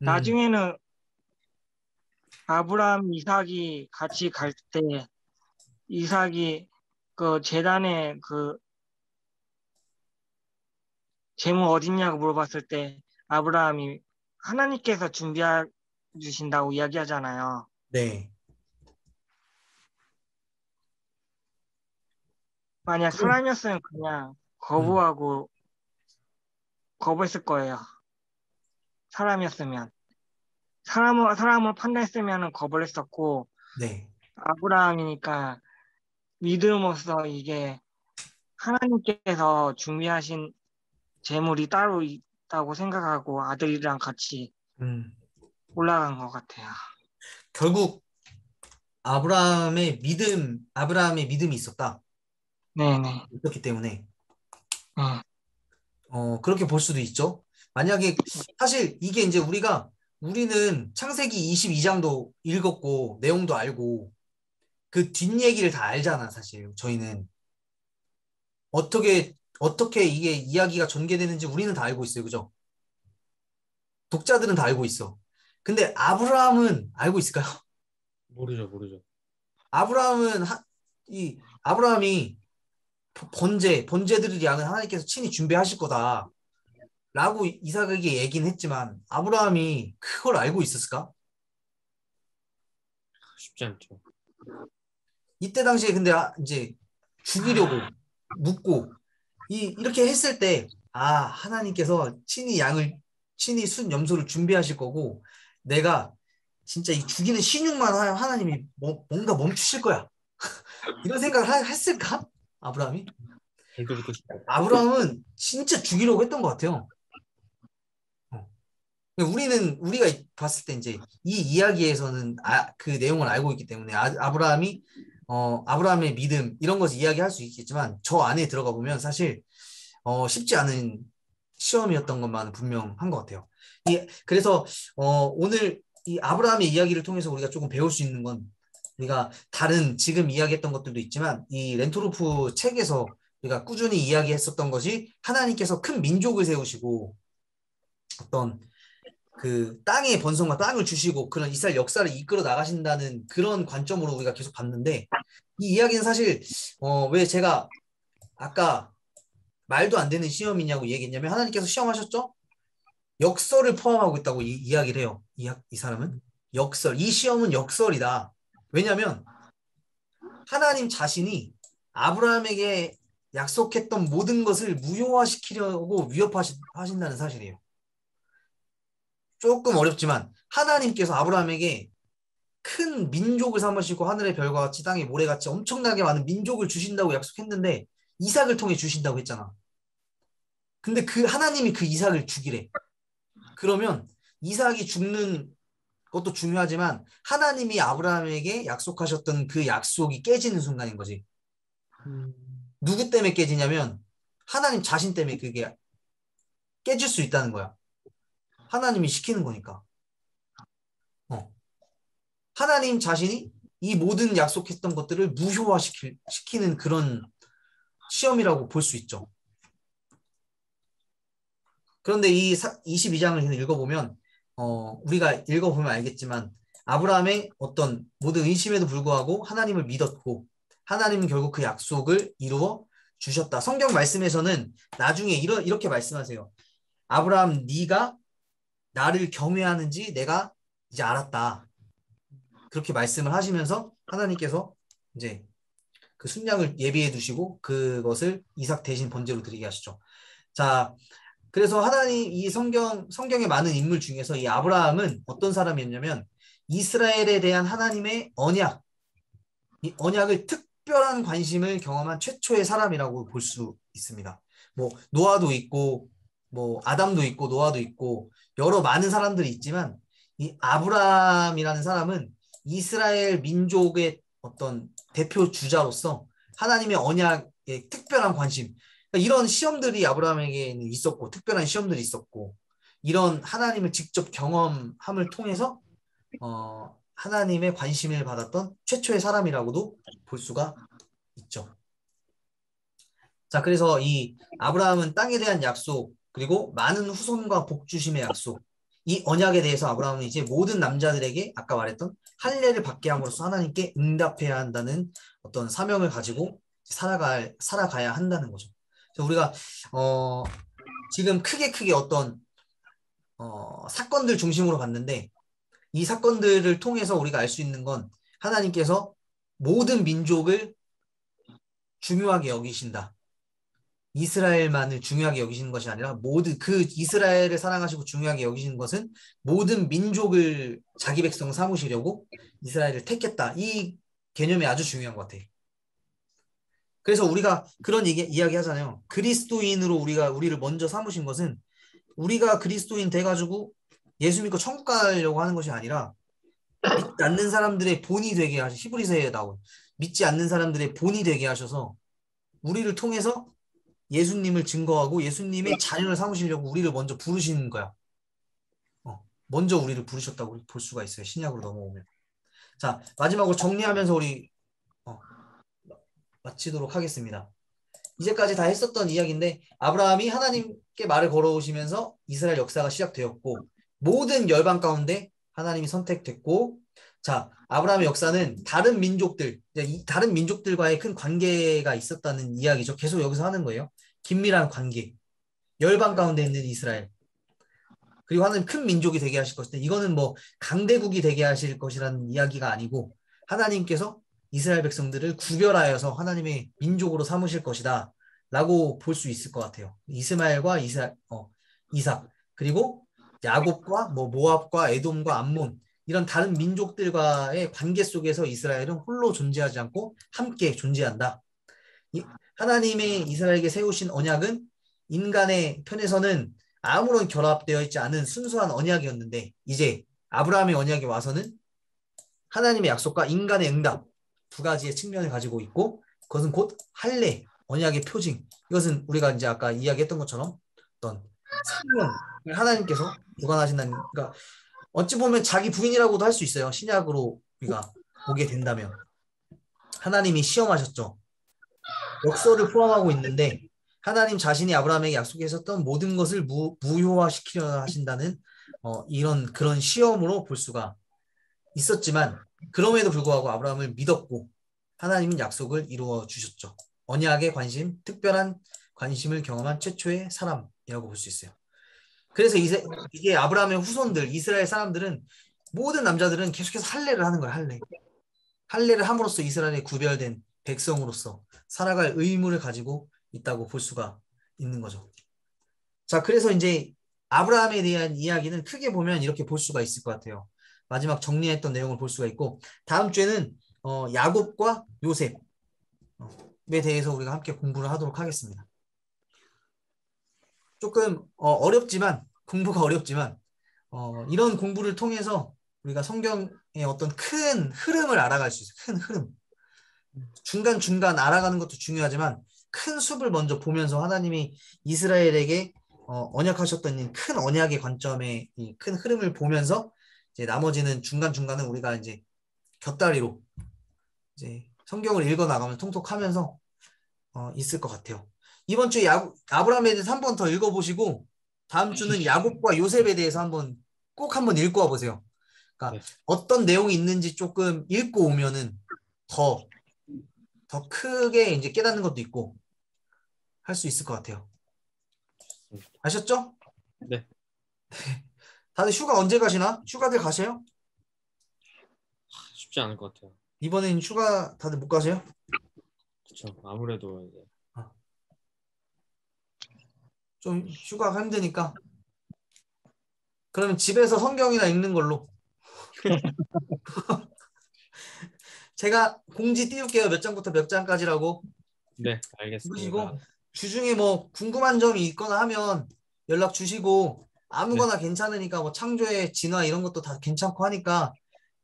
음, 나중에는 아브라함 이삭이 같이 갈 때 이삭이 그 제단에 그 재물 어딨냐고 물어봤을 때 아브라함이 하나님께서 준비해 주신다고 이야기하잖아요. 네. 만약 그럼, 사람이었으면 그냥 음, 거부했을 거예요. 사람이었으면 사람을 판단했으면 겁을 했었고 네. 아브라함이니까 믿음으로써 이게 하나님께서 준비하신 재물이 따로 있다고 생각하고 아들이랑 같이 음. 올라간 것 같아요. 결국 아브라함의 믿음이 있었다. 네네. 그렇기 때문에 네. 그렇게 볼 수도 있죠. 만약에 사실 이게 이제 우리는 창세기 22장도 읽었고 내용도 알고 그 뒷얘기를 다 알잖아, 사실. 저희는 어떻게 이게 이야기가 전개되는지 우리는 다 알고 있어요. 그죠? 독자들은 다 알고 있어. 근데 아브라함은 알고 있을까요? 모르죠. 아브라함은 아브라함이 번제들을 양은 하나님께서 친히 준비하실 거다. 라고 이삭에게 얘기는 했지만 아브라함이 그걸 알고 있었을까? 쉽지 않죠. 이때 당시에 근데 이제 죽이려고 묻고 이렇게 했을 때 하나님께서 친히 순 염소를 준비하실 거고 내가 진짜 이 죽이는 신용만 하나님이 뭔가 멈추실 거야. 이런 생각을 했을까? 아브라함이? 별도부터 쉽고. 아브라함은 진짜 죽이려고 했던 것 같아요. 우리가 봤을 때 이제 이 이야기에서는 그 내용을 알고 있기 때문에 아브라함의 믿음 이런 것을 이야기할 수 있겠지만 저 안에 들어가 보면 사실 쉽지 않은 시험이었던 것만은 분명한 것 같아요. 그래서 오늘 이 아브라함의 이야기를 통해서 우리가 조금 배울 수 있는 건 우리가 다른 지금 이야기했던 것들도 있지만 이 렌토로프 책에서 우리가 꾸준히 이야기했었던 것이 하나님께서 큰 민족을 세우시고 어떤 그 땅의 번성과 땅을 주시고 그런 이스라엘 역사를 이끌어 나가신다는 그런 관점으로 우리가 계속 봤는데 이 이야기는 사실 왜 제가 아까 말도 안 되는 시험이냐고 얘기했냐면 하나님께서 시험하셨죠? 역설을 포함하고 있다고 이야기를 해요. 이 사람은 역설. 이 시험은 역설이다. 왜냐하면 하나님 자신이 아브라함에게 약속했던 모든 것을 무효화시키려고 위협하신다는 사실이에요. 조금 어렵지만 하나님께서 아브라함에게 큰 민족을 삼으시고 하늘의 별과 같이 땅의 모래같이 엄청나게 많은 민족을 주신다고 약속했는데 이삭을 통해 주신다고 했잖아. 근데 하나님이 그 이삭을 죽이래. 그러면 이삭이 죽는 것도 중요하지만 하나님이 아브라함에게 약속하셨던 그 약속이 깨지는 순간인 거지. 누구 때문에 깨지냐면 하나님 자신 때문에 그게 깨질 수 있다는 거야. 하나님이 시키는 거니까. 하나님 자신이 이 모든 약속했던 것들을 무효화시키는 그런 시험이라고 볼 수 있죠. 그런데 이 22장을 읽어보면 우리가 읽어보면 알겠지만 아브라함의 어떤 모든 의심에도 불구하고 하나님을 믿었고 하나님은 결국 그 약속을 이루어 주셨다. 성경 말씀에서는 나중에 이렇게 말씀하세요. 아브라함 네가 나를 경외하는지 내가 이제 알았다. 그렇게 말씀을 하시면서 하나님께서 이제 그 순양을 예비해 두시고 그것을 이삭 대신 번제로 드리게 하시죠. 자, 그래서 하나님 이 성경의 많은 인물 중에서 이 아브라함은 어떤 사람이었냐면 이스라엘에 대한 하나님의 이 언약을 특별한 관심을 경험한 최초의 사람이라고 볼 수 있습니다. 뭐 노아도 있고 뭐 아담도 있고 노아도 있고 여러 많은 사람들이 있지만 이 아브라함이라는 사람은 이스라엘 민족의 어떤 대표 주자로서 하나님의 언약에 특별한 관심 그러니까 이런 시험들이 아브라함에게는 있었고 특별한 시험들이 있었고 이런 하나님을 직접 경험함을 통해서 하나님의 관심을 받았던 최초의 사람이라고도 볼 수가 있죠. 자, 그래서 이 아브라함은 땅에 대한 약속 그리고 많은 후손과 복주심의 약속 이 언약에 대해서 아브라함은 이제 모든 남자들에게 아까 말했던 할례를 받게 함으로써 하나님께 응답해야 한다는 어떤 사명을 가지고 살아가야 한다는 거죠. 그래서 우리가 지금 크게 어떤 사건들 중심으로 봤는데 이 사건들을 통해서 우리가 알 수 있는 건 하나님께서 모든 민족을 중요하게 여기신다. 이스라엘만을 중요하게 여기시는 것이 아니라 모든 그 이스라엘을 사랑하시고 중요하게 여기시는 것은 모든 민족을 자기 백성 삼으시려고 이스라엘을 택했다. 이 개념이 아주 중요한 것 같아. 그래서 우리가 그런 이야기 하잖아요. 그리스도인으로 우리를 먼저 삼으신 것은 우리가 그리스도인 돼가지고 예수 믿고 천국 가려고 하는 것이 아니라 믿지 않는 사람들의 본이 되게 하셔. 히브리서에 나온 믿지 않는 사람들의 본이 되게 하셔서 우리를 통해서 예수님을 증거하고 예수님의 자녀를 삼으시려고 우리를 먼저 부르시는 거야. 먼저 우리를 부르셨다고 볼 수가 있어요. 신약으로 넘어오면. 자, 마지막으로 정리하면서 우리 마치도록 하겠습니다. 이제까지 다 했었던 이야기인데 아브라함이 하나님께 말을 걸어오시면서 이스라엘 역사가 시작되었고 모든 열방 가운데 하나님이 선택됐고 자 아브라함의 역사는 다른 민족들과의 큰 관계가 있었다는 이야기죠. 계속 여기서 하는 거예요. 긴밀한 관계. 열방 가운데 있는 이스라엘. 그리고 하나님 큰 민족이 되게 하실 것인데 이거는 뭐 강대국이 되게 하실 것이라는 이야기가 아니고 하나님께서 이스라엘 백성들을 구별하여서 하나님의 민족으로 삼으실 것이다 라고 볼 수 있을 것 같아요. 이스마엘과 이삭 그리고 야곱과 모압과 에돔과 암몬 이런 다른 민족들과의 관계 속에서 이스라엘은 홀로 존재하지 않고 함께 존재한다. 하나님의 이스라엘에게 세우신 언약은 인간의 편에서는 아무런 결합되어 있지 않은 순수한 언약이었는데 이제 아브라함의 언약이 와서는 하나님의 약속과 인간의 응답 두 가지의 측면을 가지고 있고 그것은 곧 할례, 언약의 표징. 이것은 우리가 이제 아까 이야기했던 것처럼 어떤 생명을 하나님께서 주관하신다는 그러니까 어찌 보면 자기 부인이라고도 할 수 있어요. 신약으로 우리가 보게 된다면 하나님이 시험하셨죠. 역설을 포함하고 있는데 하나님 자신이 아브라함에게 약속하셨던 모든 것을 무효화시키려 하신다는 그런 시험으로 볼 수가 있었지만 그럼에도 불구하고 아브라함을 믿었고 하나님은 약속을 이루어 주셨죠. 언약의 관심, 특별한 관심을 경험한 최초의 사람이라고 볼 수 있어요. 그래서 이게 아브라함의 후손들, 이스라엘 사람들은 모든 남자들은 계속해서 할례를 하는 거예요. 할례를 함으로써 이스라엘의 구별된 백성으로서 살아갈 의무를 가지고 있다고 볼 수가 있는 거죠. 자, 그래서 이제 아브라함에 대한 이야기는 크게 보면 이렇게 볼 수가 있을 것 같아요. 마지막 정리했던 내용을 볼 수가 있고 다음 주에는 야곱과 요셉에 대해서 우리가 함께 공부를 하도록 하겠습니다. 조금 어렵지만 공부가 어렵지만 이런 공부를 통해서 우리가 성경의 어떤 큰 흐름을 알아갈 수 있어요. 큰 흐름. 중간중간 알아가는 것도 중요하지만 큰 숲을 먼저 보면서 하나님이 이스라엘에게 언약하셨던 이 큰 언약의 관점의 이 큰 흐름을 보면서 이제 나머지는 중간중간은 우리가 이제 곁다리로 이제 성경을 읽어 나가면 통독하면서 있을 것 같아요. 이번 주에 아브라함에 대해서 한 번 더 읽어보시고 다음 주는 야곱과 요셉에 대해서 꼭 한번 읽고 와보세요. 그러니까 어떤 내용이 있는지 조금 읽고 오면은 더 크게 이제 깨닫는 것도 있고 할 수 있을 것 같아요. 아셨죠? 네. 다들 휴가 언제 가시나? 휴가들 가세요? 쉽지 않을 것 같아요. 이번엔 휴가 다들 못 가세요? 그렇죠. 아무래도 이제 좀 휴가가 힘드니까 그러면 집에서 성경이나 읽는 걸로 제가 공지 띄울게요. 몇 장부터 몇 장까지라고. 네, 알겠습니다. 그리고 주중에 뭐 궁금한 점이 있거나 하면 연락 주시고 아무거나 괜찮으니까 뭐 창조의 진화 이런 것도 다 괜찮고 하니까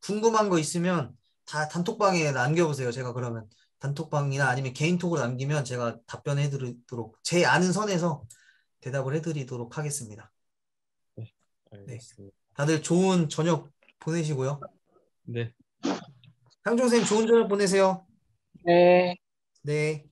궁금한 거 있으면 다 단톡방에 남겨보세요. 제가 그러면 단톡방이나 아니면 개인톡으로 남기면 제가 답변해 드리도록 제 아는 선에서 대답을 해드리도록 하겠습니다. 네, 알겠습니다. 다들 좋은 저녁 보내시고요. 네. 향종 선생님 좋은 저녁 보내세요. 네. 네.